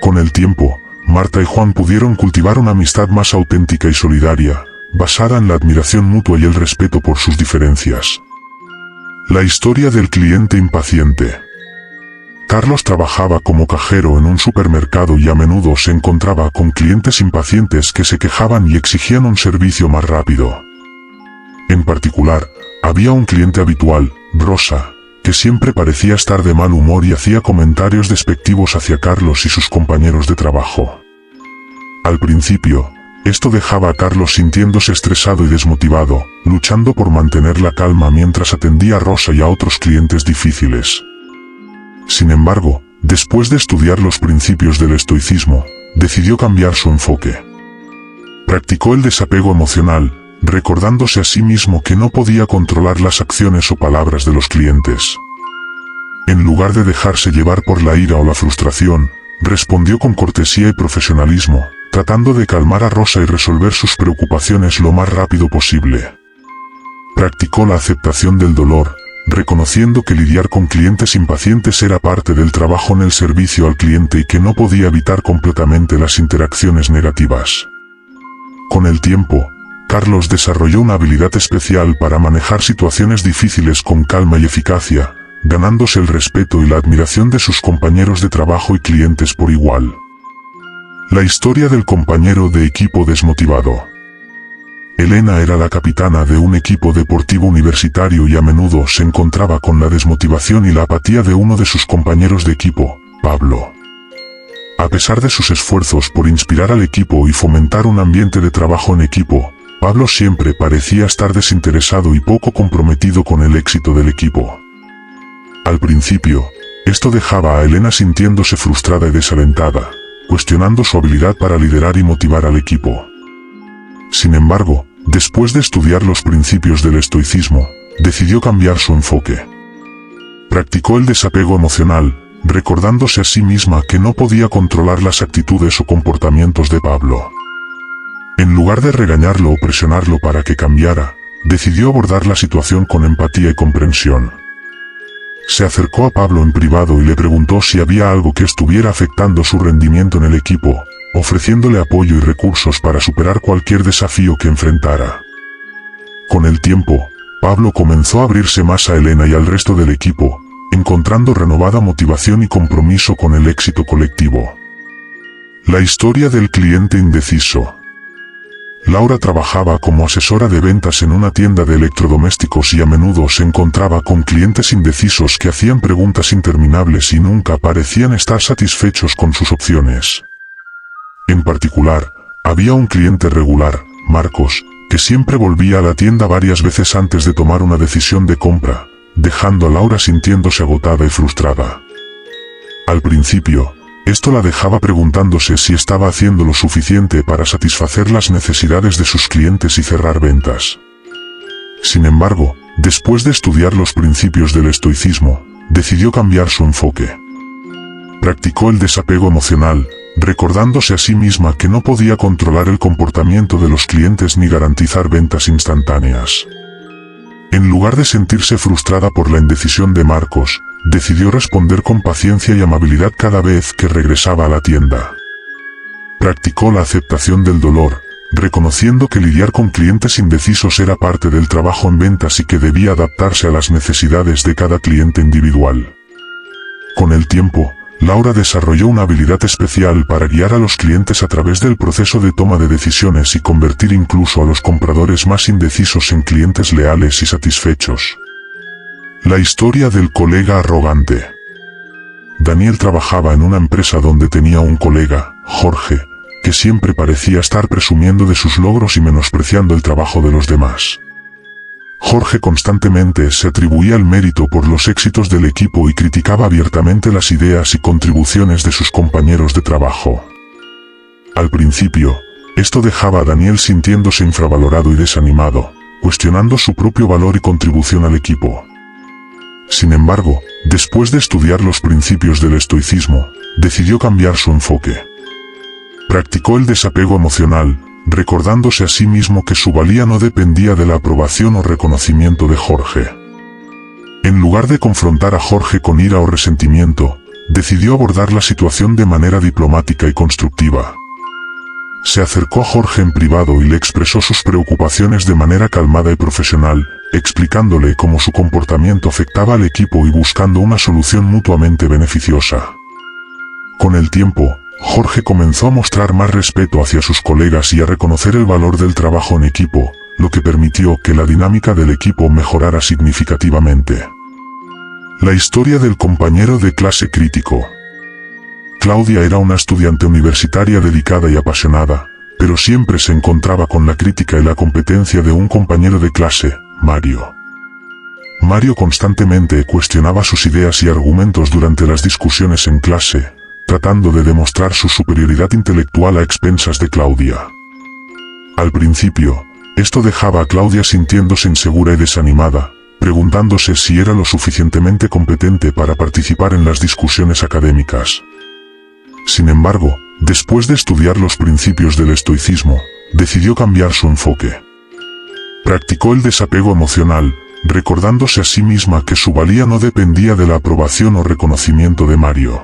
Con el tiempo, Marta y Juan pudieron cultivar una amistad más auténtica y solidaria, basada en la admiración mutua y el respeto por sus diferencias. La historia del cliente impaciente. Carlos trabajaba como cajero en un supermercado y a menudo se encontraba con clientes impacientes que se quejaban y exigían un servicio más rápido. En particular, había un cliente habitual, Rosa, que siempre parecía estar de mal humor y hacía comentarios despectivos hacia Carlos y sus compañeros de trabajo. Al principio, esto dejaba a Carlos sintiéndose estresado y desmotivado, luchando por mantener la calma mientras atendía a Rosa y a otros clientes difíciles. Sin embargo, después de estudiar los principios del estoicismo, decidió cambiar su enfoque. Practicó el desapego emocional, recordándose a sí mismo que no podía controlar las acciones o palabras de los clientes. En lugar de dejarse llevar por la ira o la frustración, respondió con cortesía y profesionalismo, tratando de calmar a Rosa y resolver sus preocupaciones lo más rápido posible. Practicó la aceptación del dolor, reconociendo que lidiar con clientes impacientes era parte del trabajo en el servicio al cliente y que no podía evitar completamente las interacciones negativas. Con el tiempo, Carlos desarrolló una habilidad especial para manejar situaciones difíciles con calma y eficacia, ganándose el respeto y la admiración de sus compañeros de trabajo y clientes por igual. La historia del compañero de equipo desmotivado. Elena era la capitana de un equipo deportivo universitario y a menudo se encontraba con la desmotivación y la apatía de uno de sus compañeros de equipo, Pablo. A pesar de sus esfuerzos por inspirar al equipo y fomentar un ambiente de trabajo en equipo, Pablo siempre parecía estar desinteresado y poco comprometido con el éxito del equipo. Al principio, esto dejaba a Elena sintiéndose frustrada y desalentada, cuestionando su habilidad para liderar y motivar al equipo. Sin embargo, después de estudiar los principios del estoicismo, decidió cambiar su enfoque. Practicó el desapego emocional, recordándose a sí misma que no podía controlar las actitudes o comportamientos de Pablo. En lugar de regañarlo o presionarlo para que cambiara, decidió abordar la situación con empatía y comprensión. Se acercó a Pablo en privado y le preguntó si había algo que estuviera afectando su rendimiento en el equipo, ofreciéndole apoyo y recursos para superar cualquier desafío que enfrentara. Con el tiempo, Pablo comenzó a abrirse más a Elena y al resto del equipo, encontrando renovada motivación y compromiso con el éxito colectivo. La historia del cliente indeciso. Laura trabajaba como asesora de ventas en una tienda de electrodomésticos y a menudo se encontraba con clientes indecisos que hacían preguntas interminables y nunca parecían estar satisfechos con sus opciones. En particular, había un cliente regular, Marcos, que siempre volvía a la tienda varias veces antes de tomar una decisión de compra, dejando a Laura sintiéndose agotada y frustrada. Al principio, Esto la dejaba preguntándose si estaba haciendo lo suficiente para satisfacer las necesidades de sus clientes y cerrar ventas. Sin embargo, después de estudiar los principios del estoicismo, decidió cambiar su enfoque. Practicó el desapego emocional, recordándose a sí misma que no podía controlar el comportamiento de los clientes ni garantizar ventas instantáneas. En lugar de sentirse frustrada por la indecisión de Marcos, decidió responder con paciencia y amabilidad cada vez que regresaba a la tienda. Practicó la aceptación del dolor, reconociendo que lidiar con clientes indecisos era parte del trabajo en ventas y que debía adaptarse a las necesidades de cada cliente individual. Con el tiempo, Laura desarrolló una habilidad especial para guiar a los clientes a través del proceso de toma de decisiones y convertir incluso a los compradores más indecisos en clientes leales y satisfechos. La historia del colega arrogante. Daniel trabajaba en una empresa donde tenía un colega, Jorge, que siempre parecía estar presumiendo de sus logros y menospreciando el trabajo de los demás. Jorge constantemente se atribuía el mérito por los éxitos del equipo y criticaba abiertamente las ideas y contribuciones de sus compañeros de trabajo. Al principio, esto dejaba a Daniel sintiéndose infravalorado y desanimado, cuestionando su propio valor y contribución al equipo. Sin embargo, después de estudiar los principios del estoicismo, decidió cambiar su enfoque. Practicó el desapego emocional, recordándose a sí mismo que su valía no dependía de la aprobación o reconocimiento de Jorge. En lugar de confrontar a Jorge con ira o resentimiento, decidió abordar la situación de manera diplomática y constructiva. Se acercó a Jorge en privado y le expresó sus preocupaciones de manera calmada y profesional, explicándole cómo su comportamiento afectaba al equipo y buscando una solución mutuamente beneficiosa. Con el tiempo, Jorge comenzó a mostrar más respeto hacia sus colegas y a reconocer el valor del trabajo en equipo, lo que permitió que la dinámica del equipo mejorara significativamente. La historia del compañero de clase crítico. Claudia era una estudiante universitaria dedicada y apasionada, pero siempre se encontraba con la crítica y la competencia de un compañero de clase, Mario. Mario constantemente cuestionaba sus ideas y argumentos durante las discusiones en clase, tratando de demostrar su superioridad intelectual a expensas de Claudia. Al principio, esto dejaba a Claudia sintiéndose insegura y desanimada, preguntándose si era lo suficientemente competente para participar en las discusiones académicas. Sin embargo, después de estudiar los principios del estoicismo, decidió cambiar su enfoque. Practicó el desapego emocional, recordándose a sí misma que su valía no dependía de la aprobación o reconocimiento de Mario.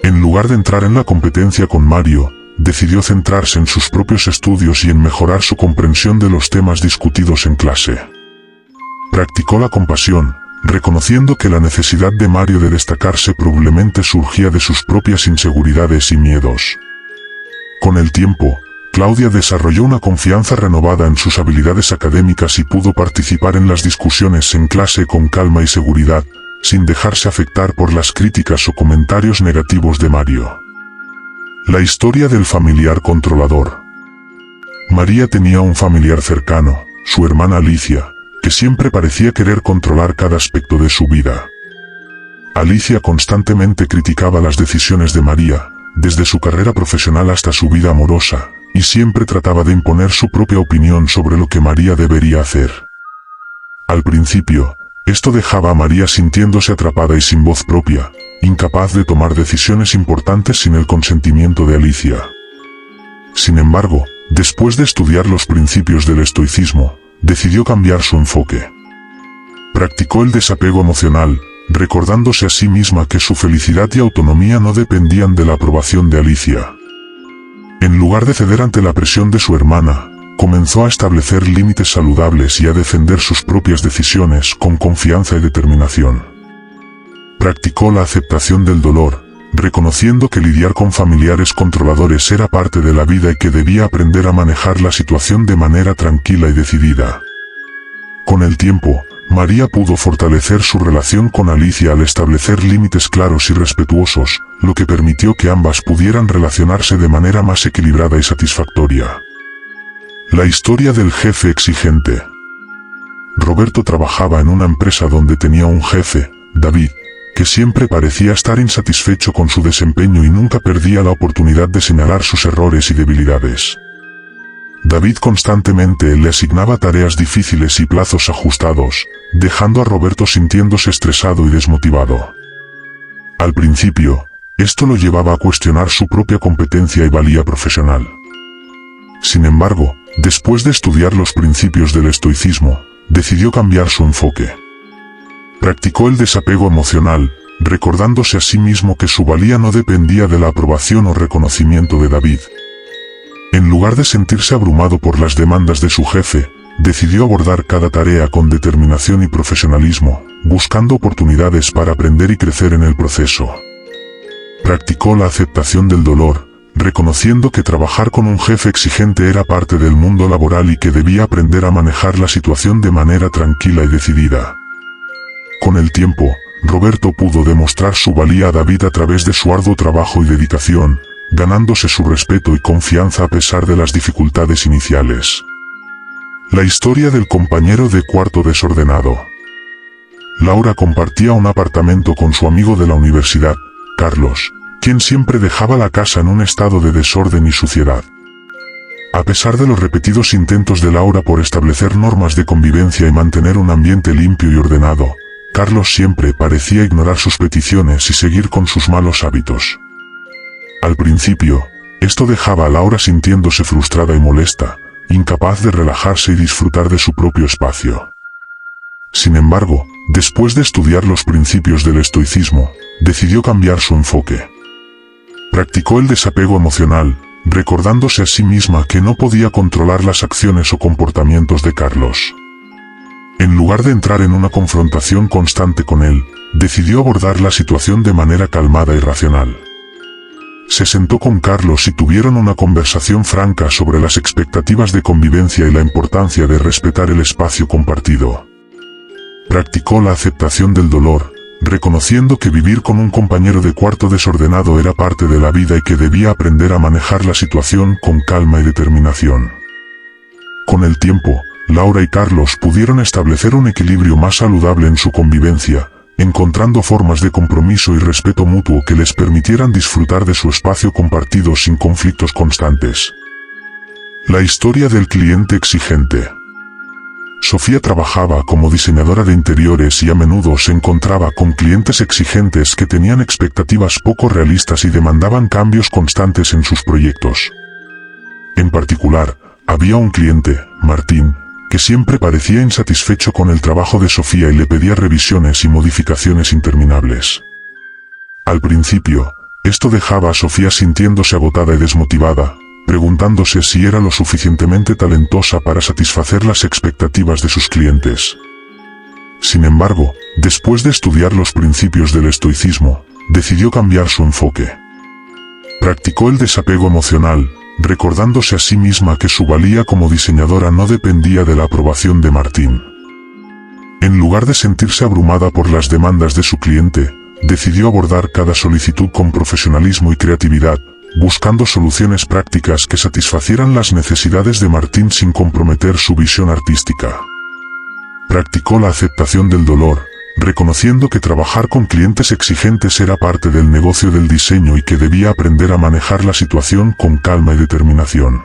En lugar de entrar en la competencia con Mario, decidió centrarse en sus propios estudios y en mejorar su comprensión de los temas discutidos en clase. Practicó la compasión, reconociendo que la necesidad de Mario de destacarse probablemente surgía de sus propias inseguridades y miedos. Con el tiempo, Claudia desarrolló una confianza renovada en sus habilidades académicas y pudo participar en las discusiones en clase con calma y seguridad, sin dejarse afectar por las críticas o comentarios negativos de Mario. La historia del familiar controlador. María tenía un familiar cercano, su hermana Alicia, que siempre parecía querer controlar cada aspecto de su vida. Alicia constantemente criticaba las decisiones de María, desde su carrera profesional hasta su vida amorosa, y siempre trataba de imponer su propia opinión sobre lo que María debería hacer. Al principio, esto dejaba a María sintiéndose atrapada y sin voz propia, incapaz de tomar decisiones importantes sin el consentimiento de Alicia. Sin embargo, después de estudiar los principios del estoicismo, decidió cambiar su enfoque. Practicó el desapego emocional, recordándose a sí misma que su felicidad y autonomía no dependían de la aprobación de Alicia. En lugar de ceder ante la presión de su hermana, comenzó a establecer límites saludables y a defender sus propias decisiones con confianza y determinación. Practicó la aceptación del dolor, reconociendo que lidiar con familiares controladores era parte de la vida y que debía aprender a manejar la situación de manera tranquila y decidida. Con el tiempo, María pudo fortalecer su relación con Alicia al establecer límites claros y respetuosos, lo que permitió que ambas pudieran relacionarse de manera más equilibrada y satisfactoria. La historia del jefe exigente. Roberto trabajaba en una empresa donde tenía un jefe, David, que que siempre parecía estar insatisfecho con su desempeño y nunca perdía la oportunidad de señalar sus errores y debilidades. David constantemente le asignaba tareas difíciles y plazos ajustados, dejando a Roberto sintiéndose estresado y desmotivado. Al principio, esto lo llevaba a cuestionar su propia competencia y valía profesional. Sin embargo, después de estudiar los principios del estoicismo, decidió cambiar su enfoque. Practicó el desapego emocional, recordándose a sí mismo que su valía no dependía de la aprobación o reconocimiento de David. En lugar de sentirse abrumado por las demandas de su jefe, decidió abordar cada tarea con determinación y profesionalismo, buscando oportunidades para aprender y crecer en el proceso. Practicó la aceptación del dolor, reconociendo que trabajar con un jefe exigente era parte del mundo laboral y que debía aprender a manejar la situación de manera tranquila y decidida. Con el tiempo, Roberto pudo demostrar su valía a David a través de su arduo trabajo y dedicación, ganándose su respeto y confianza a pesar de las dificultades iniciales. La historia del compañero de cuarto desordenado. Laura compartía un apartamento con su amigo de la universidad, Carlos, quien siempre dejaba la casa en un estado de desorden y suciedad. A pesar de los repetidos intentos de Laura por establecer normas de convivencia y mantener un ambiente limpio y ordenado, Carlos siempre parecía ignorar sus peticiones y seguir con sus malos hábitos. Al principio, esto dejaba a Laura sintiéndose frustrada y molesta, incapaz de relajarse y disfrutar de su propio espacio. Sin embargo, después de estudiar los principios del estoicismo, decidió cambiar su enfoque. Practicó el desapego emocional, recordándose a sí misma que no podía controlar las acciones o comportamientos de Carlos. En lugar de entrar en una confrontación constante con él, decidió abordar la situación de manera calmada y racional. Se sentó con Carlos y tuvieron una conversación franca sobre las expectativas de convivencia y la importancia de respetar el espacio compartido. Practicó la aceptación del dolor, reconociendo que vivir con un compañero de cuarto desordenado era parte de la vida y que debía aprender a manejar la situación con calma y determinación. Con el tiempo, Laura y Carlos pudieron establecer un equilibrio más saludable en su convivencia, encontrando formas de compromiso y respeto mutuo que les permitieran disfrutar de su espacio compartido sin conflictos constantes. La historia del cliente exigente. Sofía trabajaba como diseñadora de interiores y a menudo se encontraba con clientes exigentes que tenían expectativas poco realistas y demandaban cambios constantes en sus proyectos. En particular, había un cliente, Martín, que siempre parecía insatisfecho con el trabajo de Sofía y le pedía revisiones y modificaciones interminables. Al principio, esto dejaba a Sofía sintiéndose agotada y desmotivada, preguntándose si era lo suficientemente talentosa para satisfacer las expectativas de sus clientes. Sin embargo, después de estudiar los principios del estoicismo, decidió cambiar su enfoque. Practicó el desapego emocional, recordándose a sí misma que su valía como diseñadora no dependía de la aprobación de Martín. En lugar de sentirse abrumada por las demandas de su cliente, decidió abordar cada solicitud con profesionalismo y creatividad, buscando soluciones prácticas que satisfacieran las necesidades de Martín sin comprometer su visión artística. Practicó la aceptación del dolor, reconociendo que trabajar con clientes exigentes era parte del negocio del diseño y que debía aprender a manejar la situación con calma y determinación.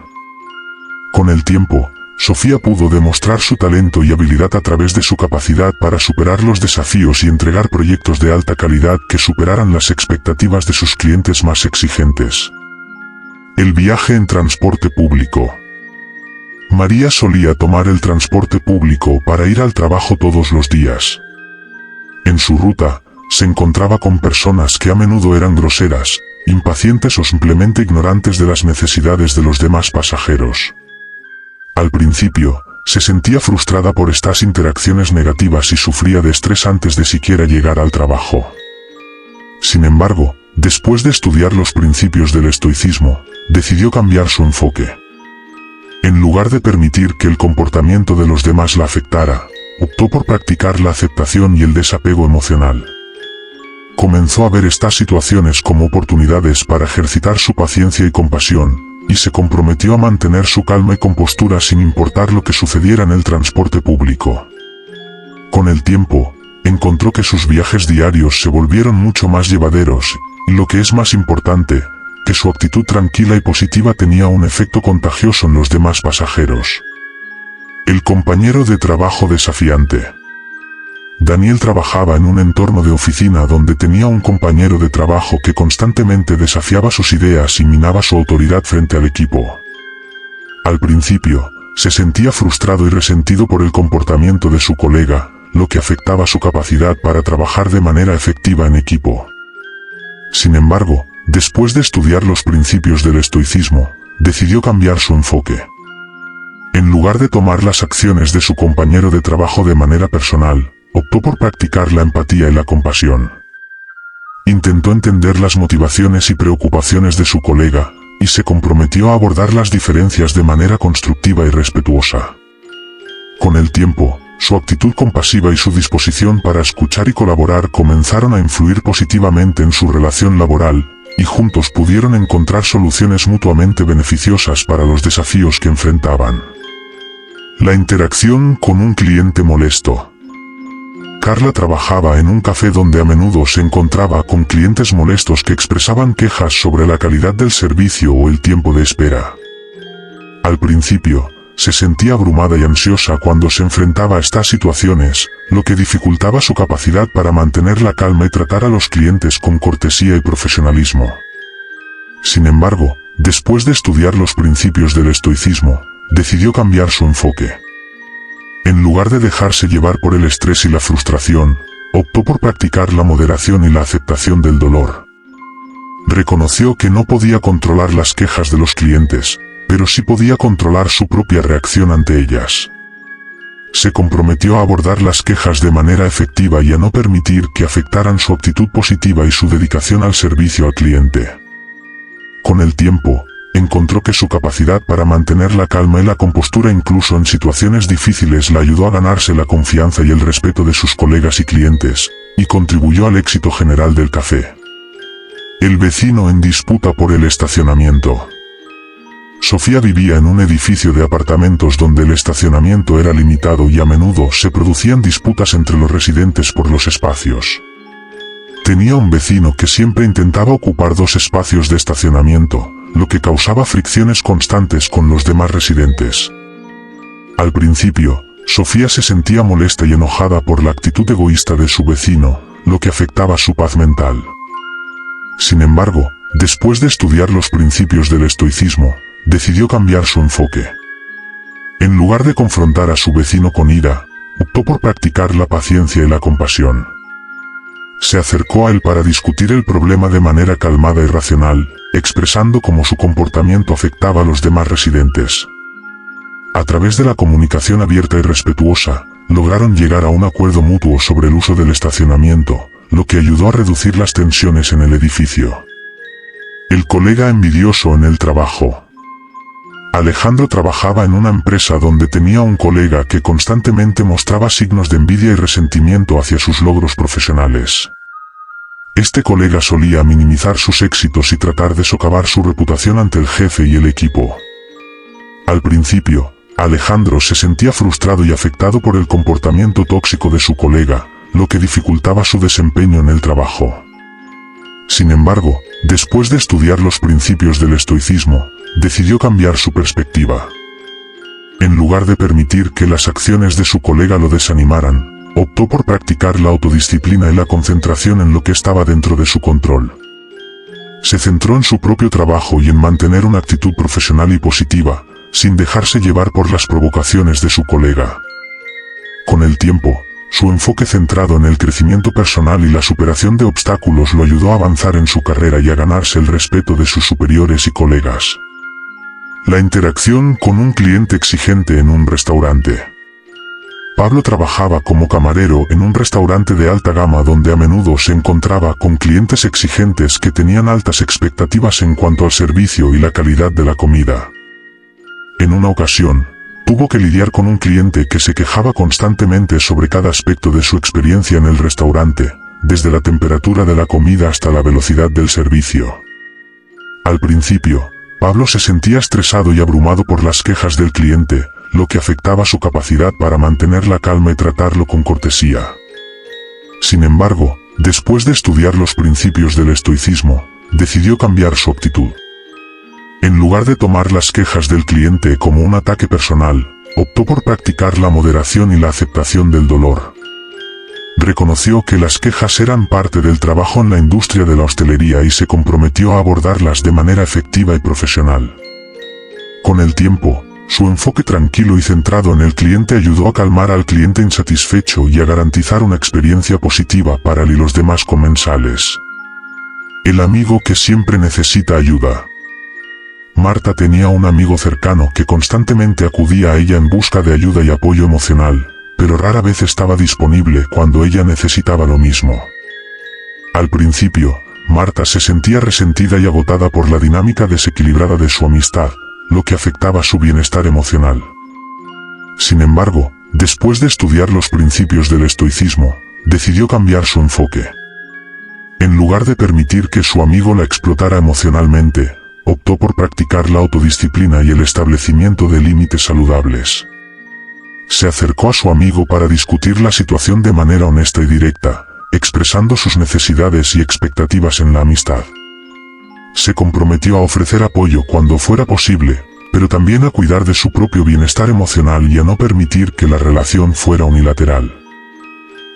Con el tiempo, Sofía pudo demostrar su talento y habilidad a través de su capacidad para superar los desafíos y entregar proyectos de alta calidad que superaran las expectativas de sus clientes más exigentes. El viaje en transporte público. María solía tomar el transporte público para ir al trabajo todos los días. En su ruta, se encontraba con personas que a menudo eran groseras, impacientes o simplemente ignorantes de las necesidades de los demás pasajeros. Al principio, se sentía frustrada por estas interacciones negativas y sufría de estrés antes de siquiera llegar al trabajo. Sin embargo, después de estudiar los principios del estoicismo, decidió cambiar su enfoque. En lugar de permitir que el comportamiento de los demás la afectara, optó por practicar la aceptación y el desapego emocional. Comenzó a ver estas situaciones como oportunidades para ejercitar su paciencia y compasión, y se comprometió a mantener su calma y compostura sin importar lo que sucediera en el transporte público. Con el tiempo, encontró que sus viajes diarios se volvieron mucho más llevaderos, y lo que es más importante, que su actitud tranquila y positiva tenía un efecto contagioso en los demás pasajeros. El compañero de trabajo desafiante. Daniel trabajaba en un entorno de oficina donde tenía un compañero de trabajo que constantemente desafiaba sus ideas y minaba su autoridad frente al equipo. Al principio, se sentía frustrado y resentido por el comportamiento de su colega, lo que afectaba su capacidad para trabajar de manera efectiva en equipo. Sin embargo, después de estudiar los principios del estoicismo, decidió cambiar su enfoque. En lugar de tomar las acciones de su compañero de trabajo de manera personal, optó por practicar la empatía y la compasión. Intentó entender las motivaciones y preocupaciones de su colega, y se comprometió a abordar las diferencias de manera constructiva y respetuosa. Con el tiempo, su actitud compasiva y su disposición para escuchar y colaborar comenzaron a influir positivamente en su relación laboral, y juntos pudieron encontrar soluciones mutuamente beneficiosas para los desafíos que enfrentaban. La interacción con un cliente molesto. Carla trabajaba en un café donde a menudo se encontraba con clientes molestos que expresaban quejas sobre la calidad del servicio o el tiempo de espera. Al principio, se sentía abrumada y ansiosa cuando se enfrentaba a estas situaciones, lo que dificultaba su capacidad para mantener la calma y tratar a los clientes con cortesía y profesionalismo. Sin embargo, después de estudiar los principios del estoicismo, decidió cambiar su enfoque. En lugar de dejarse llevar por el estrés y la frustración, optó por practicar la moderación y la aceptación del dolor. Reconoció que no podía controlar las quejas de los clientes, pero sí podía controlar su propia reacción ante ellas. Se comprometió a abordar las quejas de manera efectiva y a no permitir que afectaran su actitud positiva y su dedicación al servicio al cliente. Con el tiempo, encontró que su capacidad para mantener la calma y la compostura incluso en situaciones difíciles la ayudó a ganarse la confianza y el respeto de sus colegas y clientes, y contribuyó al éxito general del café. El vecino en disputa por el estacionamiento. Sofía vivía en un edificio de apartamentos donde el estacionamiento era limitado y a menudo se producían disputas entre los residentes por los espacios. Tenía un vecino que siempre intentaba ocupar 2 espacios de estacionamiento, lo que causaba fricciones constantes con los demás residentes. Al principio, Sofía se sentía molesta y enojada por la actitud egoísta de su vecino, lo que afectaba su paz mental. Sin embargo, después de estudiar los principios del estoicismo, decidió cambiar su enfoque. En lugar de confrontar a su vecino con ira, optó por practicar la paciencia y la compasión. Se acercó a él para discutir el problema de manera calmada y racional, expresando cómo su comportamiento afectaba a los demás residentes. A través de la comunicación abierta y respetuosa, lograron llegar a un acuerdo mutuo sobre el uso del estacionamiento, lo que ayudó a reducir las tensiones en el edificio. El colega envidioso en el trabajo. Alejandro trabajaba en una empresa donde tenía un colega que constantemente mostraba signos de envidia y resentimiento hacia sus logros profesionales. Este colega solía minimizar sus éxitos y tratar de socavar su reputación ante el jefe y el equipo. Al principio, Alejandro se sentía frustrado y afectado por el comportamiento tóxico de su colega, lo que dificultaba su desempeño en el trabajo. Sin embargo, después de estudiar los principios del estoicismo, decidió cambiar su perspectiva. En lugar de permitir que las acciones de su colega lo desanimaran, optó por practicar la autodisciplina y la concentración en lo que estaba dentro de su control. Se centró en su propio trabajo y en mantener una actitud profesional y positiva, sin dejarse llevar por las provocaciones de su colega. Con el tiempo, su enfoque centrado en el crecimiento personal y la superación de obstáculos lo ayudó a avanzar en su carrera y a ganarse el respeto de sus superiores y colegas. La interacción con un cliente exigente en un restaurante. Pablo trabajaba como camarero en un restaurante de alta gama donde a menudo se encontraba con clientes exigentes que tenían altas expectativas en cuanto al servicio y la calidad de la comida. En una ocasión, tuvo que lidiar con un cliente que se quejaba constantemente sobre cada aspecto de su experiencia en el restaurante, desde la temperatura de la comida hasta la velocidad del servicio. Al principio, Pablo se sentía estresado y abrumado por las quejas del cliente, lo que afectaba su capacidad para mantener la calma y tratarlo con cortesía. Sin embargo, después de estudiar los principios del estoicismo, decidió cambiar su actitud. En lugar de tomar las quejas del cliente como un ataque personal, optó por practicar la moderación y la aceptación del dolor. Reconoció que las quejas eran parte del trabajo en la industria de la hostelería y se comprometió a abordarlas de manera efectiva y profesional. Con el tiempo, su enfoque tranquilo y centrado en el cliente ayudó a calmar al cliente insatisfecho y a garantizar una experiencia positiva para él y los demás comensales. El amigo que siempre necesita ayuda. Marta tenía un amigo cercano que constantemente acudía a ella en busca de ayuda y apoyo emocional, pero rara vez estaba disponible cuando ella necesitaba lo mismo. Al principio, Marta se sentía resentida y agotada por la dinámica desequilibrada de su amistad, lo que afectaba su bienestar emocional. Sin embargo, después de estudiar los principios del estoicismo, decidió cambiar su enfoque. En lugar de permitir que su amigo la explotara emocionalmente, optó por practicar la autodisciplina y el establecimiento de límites saludables. Se acercó a su amigo para discutir la situación de manera honesta y directa, expresando sus necesidades y expectativas en la amistad. Se comprometió a ofrecer apoyo cuando fuera posible, pero también a cuidar de su propio bienestar emocional y a no permitir que la relación fuera unilateral.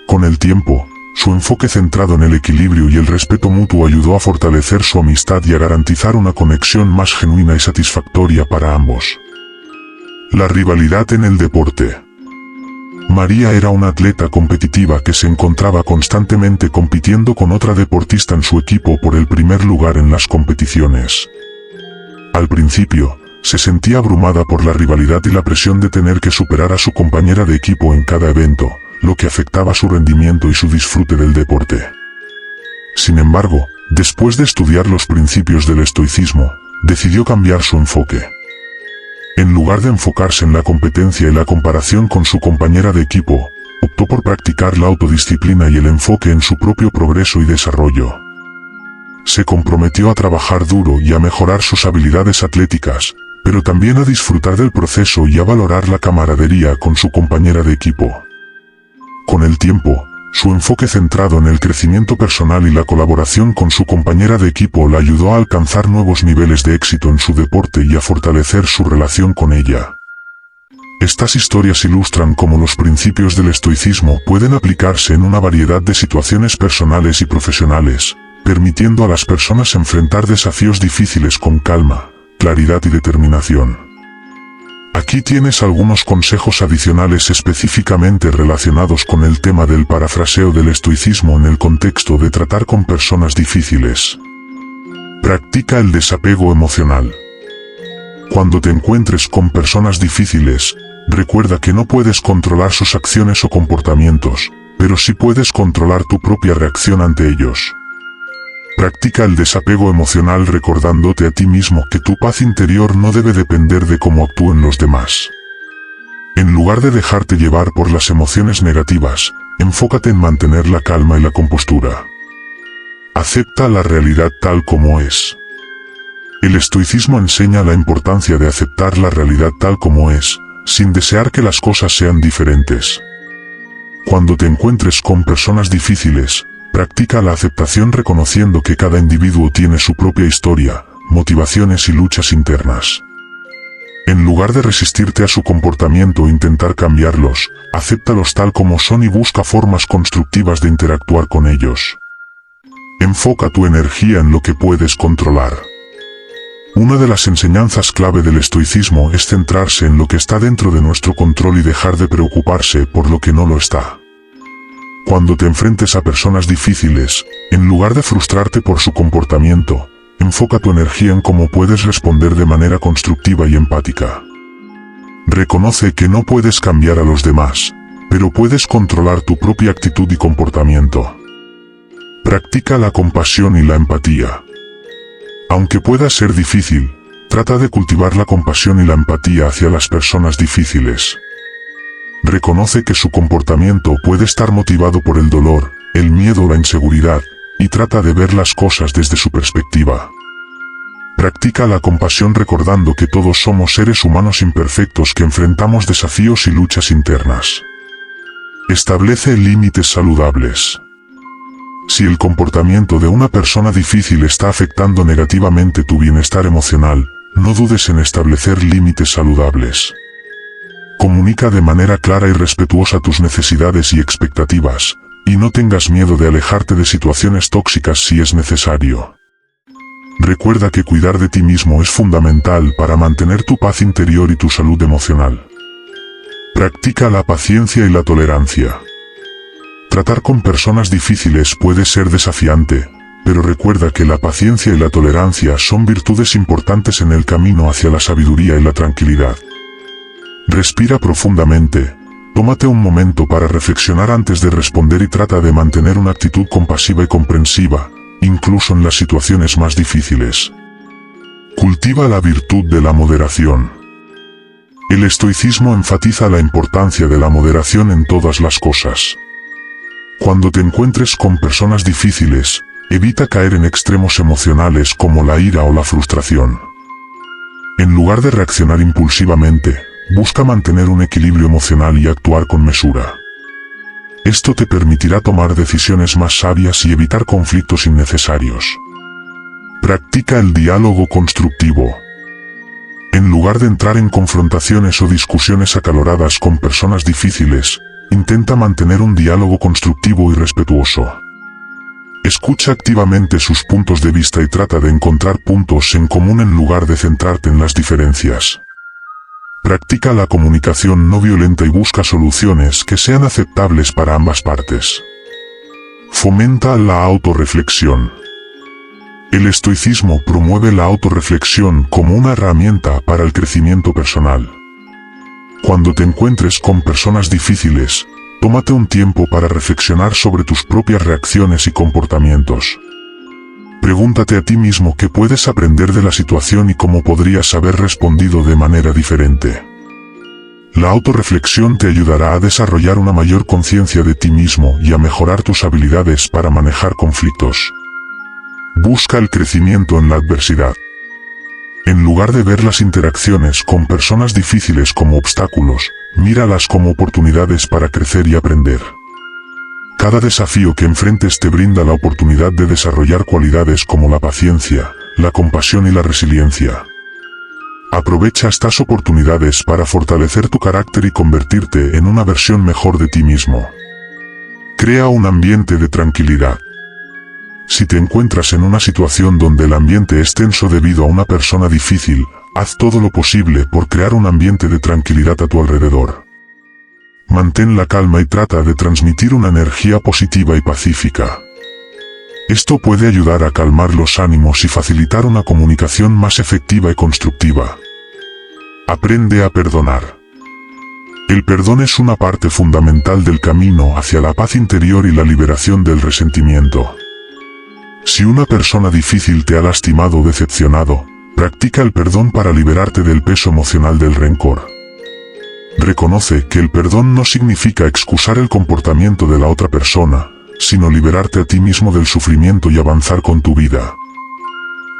Con el tiempo, su enfoque centrado en el equilibrio y el respeto mutuo ayudó a fortalecer su amistad y a garantizar una conexión más genuina y satisfactoria para ambos. La rivalidad en el deporte. María era una atleta competitiva que se encontraba constantemente compitiendo con otra deportista en su equipo por el primer lugar en las competiciones. Al principio, se sentía abrumada por la rivalidad y la presión de tener que superar a su compañera de equipo en cada evento, lo que afectaba su rendimiento y su disfrute del deporte. Sin embargo, después de estudiar los principios del estoicismo, decidió cambiar su enfoque. En lugar de enfocarse en la competencia y la comparación con su compañera de equipo, optó por practicar la autodisciplina y el enfoque en su propio progreso y desarrollo. Se comprometió a trabajar duro y a mejorar sus habilidades atléticas, pero también a disfrutar del proceso y a valorar la camaradería con su compañera de equipo. Con el tiempo, su enfoque centrado en el crecimiento personal y la colaboración con su compañera de equipo la ayudó a alcanzar nuevos niveles de éxito en su deporte y a fortalecer su relación con ella. Estas historias ilustran cómo los principios del estoicismo pueden aplicarse en una variedad de situaciones personales y profesionales, permitiendo a las personas enfrentar desafíos difíciles con calma, claridad y determinación. Aquí tienes algunos consejos adicionales específicamente relacionados con el tema del parafraseo del estoicismo en el contexto de tratar con personas difíciles. Practica el desapego emocional. Cuando te encuentres con personas difíciles, recuerda que no puedes controlar sus acciones o comportamientos, pero sí puedes controlar tu propia reacción ante ellos. Practica el desapego emocional recordándote a ti mismo que tu paz interior no debe depender de cómo actúen los demás. En lugar de dejarte llevar por las emociones negativas, enfócate en mantener la calma y la compostura. Acepta la realidad tal como es. El estoicismo enseña la importancia de aceptar la realidad tal como es, sin desear que las cosas sean diferentes. Cuando te encuentres con personas difíciles, practica la aceptación reconociendo que cada individuo tiene su propia historia, motivaciones y luchas internas. En lugar de resistirte a su comportamiento e intentar cambiarlos, acéptalos tal como son y busca formas constructivas de interactuar con ellos. Enfoca tu energía en lo que puedes controlar. Una de las enseñanzas clave del estoicismo es centrarse en lo que está dentro de nuestro control y dejar de preocuparse por lo que no lo está. Cuando te enfrentes a personas difíciles, en lugar de frustrarte por su comportamiento, enfoca tu energía en cómo puedes responder de manera constructiva y empática. Reconoce que no puedes cambiar a los demás, pero puedes controlar tu propia actitud y comportamiento. Practica la compasión y la empatía. Aunque pueda ser difícil, trata de cultivar la compasión y la empatía hacia las personas difíciles. Reconoce que su comportamiento puede estar motivado por el dolor, el miedo o la inseguridad, y trata de ver las cosas desde su perspectiva. Practica la compasión recordando que todos somos seres humanos imperfectos que enfrentamos desafíos y luchas internas. Establece límites saludables. Si el comportamiento de una persona difícil está afectando negativamente tu bienestar emocional, no dudes en establecer límites saludables. Comunica de manera clara y respetuosa tus necesidades y expectativas, y no tengas miedo de alejarte de situaciones tóxicas si es necesario. Recuerda que cuidar de ti mismo es fundamental para mantener tu paz interior y tu salud emocional. Practica la paciencia y la tolerancia. Tratar con personas difíciles puede ser desafiante, pero recuerda que la paciencia y la tolerancia son virtudes importantes en el camino hacia la sabiduría y la tranquilidad. Respira profundamente, tómate un momento para reflexionar antes de responder y trata de mantener una actitud compasiva y comprensiva, incluso en las situaciones más difíciles. Cultiva la virtud de la moderación. El estoicismo enfatiza la importancia de la moderación en todas las cosas. Cuando te encuentres con personas difíciles, evita caer en extremos emocionales como la ira o la frustración. En lugar de reaccionar impulsivamente, busca mantener un equilibrio emocional y actuar con mesura. Esto te permitirá tomar decisiones más sabias y evitar conflictos innecesarios. Practica el diálogo constructivo. En lugar de entrar en confrontaciones o discusiones acaloradas con personas difíciles, intenta mantener un diálogo constructivo y respetuoso. Escucha activamente sus puntos de vista y trata de encontrar puntos en común en lugar de centrarte en las diferencias. Practica la comunicación no violenta y busca soluciones que sean aceptables para ambas partes. Fomenta la autorreflexión. El estoicismo promueve la autorreflexión como una herramienta para el crecimiento personal. Cuando te encuentres con personas difíciles, tómate un tiempo para reflexionar sobre tus propias reacciones y comportamientos. Pregúntate a ti mismo qué puedes aprender de la situación y cómo podrías haber respondido de manera diferente. La autorreflexión te ayudará a desarrollar una mayor conciencia de ti mismo y a mejorar tus habilidades para manejar conflictos. Busca el crecimiento en la adversidad. En lugar de ver las interacciones con personas difíciles como obstáculos, míralas como oportunidades para crecer y aprender. Cada desafío que enfrentes te brinda la oportunidad de desarrollar cualidades como la paciencia, la compasión y la resiliencia. Aprovecha estas oportunidades para fortalecer tu carácter y convertirte en una versión mejor de ti mismo. Crea un ambiente de tranquilidad. Si te encuentras en una situación donde el ambiente es tenso debido a una persona difícil, haz todo lo posible por crear un ambiente de tranquilidad a tu alrededor. Mantén la calma y trata de transmitir una energía positiva y pacífica. Esto puede ayudar a calmar los ánimos y facilitar una comunicación más efectiva y constructiva. Aprende a perdonar. El perdón es una parte fundamental del camino hacia la paz interior y la liberación del resentimiento. Si una persona difícil te ha lastimado o decepcionado, practica el perdón para liberarte del peso emocional del rencor. Reconoce que el perdón no significa excusar el comportamiento de la otra persona, sino liberarte a ti mismo del sufrimiento y avanzar con tu vida.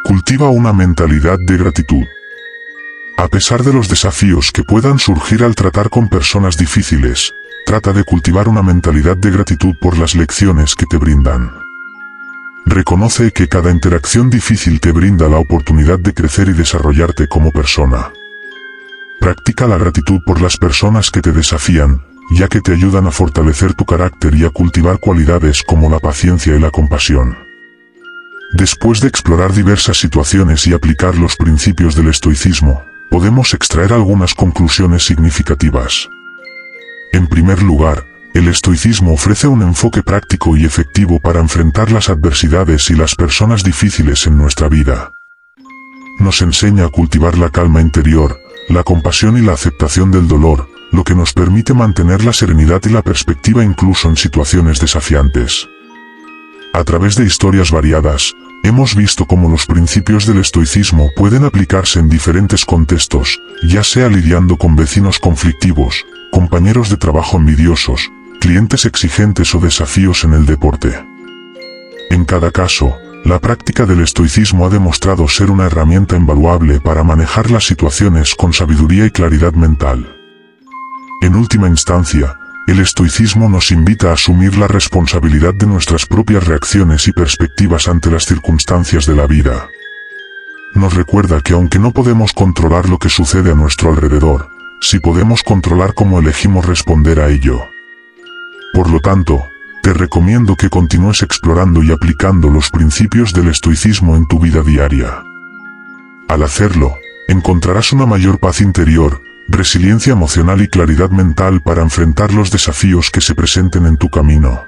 Cultiva una mentalidad de gratitud. A pesar de los desafíos que puedan surgir al tratar con personas difíciles, trata de cultivar una mentalidad de gratitud por las lecciones que te brindan. Reconoce que cada interacción difícil te brinda la oportunidad de crecer y desarrollarte como persona. Practica la gratitud por las personas que te desafían, ya que te ayudan a fortalecer tu carácter y a cultivar cualidades como la paciencia y la compasión. Después de explorar diversas situaciones y aplicar los principios del estoicismo, podemos extraer algunas conclusiones significativas. En primer lugar, el estoicismo ofrece un enfoque práctico y efectivo para enfrentar las adversidades y las personas difíciles en nuestra vida. Nos enseña a cultivar la calma interior, la compasión y la aceptación del dolor, lo que nos permite mantener la serenidad y la perspectiva incluso en situaciones desafiantes. A través de historias variadas, hemos visto cómo los principios del estoicismo pueden aplicarse en diferentes contextos, ya sea lidiando con vecinos conflictivos, compañeros de trabajo envidiosos, clientes exigentes o desafíos en el deporte. En cada caso, la práctica del estoicismo ha demostrado ser una herramienta invaluable para manejar las situaciones con sabiduría y claridad mental. En última instancia, el estoicismo nos invita a asumir la responsabilidad de nuestras propias reacciones y perspectivas ante las circunstancias de la vida. Nos recuerda que aunque no podemos controlar lo que sucede a nuestro alrededor, sí podemos controlar cómo elegimos responder a ello. Por lo tanto, te recomiendo que continúes explorando y aplicando los principios del estoicismo en tu vida diaria. Al hacerlo, encontrarás una mayor paz interior, resiliencia emocional y claridad mental para enfrentar los desafíos que se presenten en tu camino.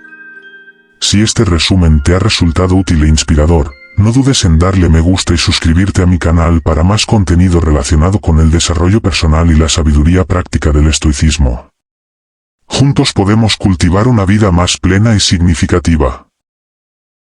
Si este resumen te ha resultado útil e inspirador, no dudes en darle me gusta y suscribirte a mi canal para más contenido relacionado con el desarrollo personal y la sabiduría práctica del estoicismo. Juntos podemos cultivar una vida más plena y significativa.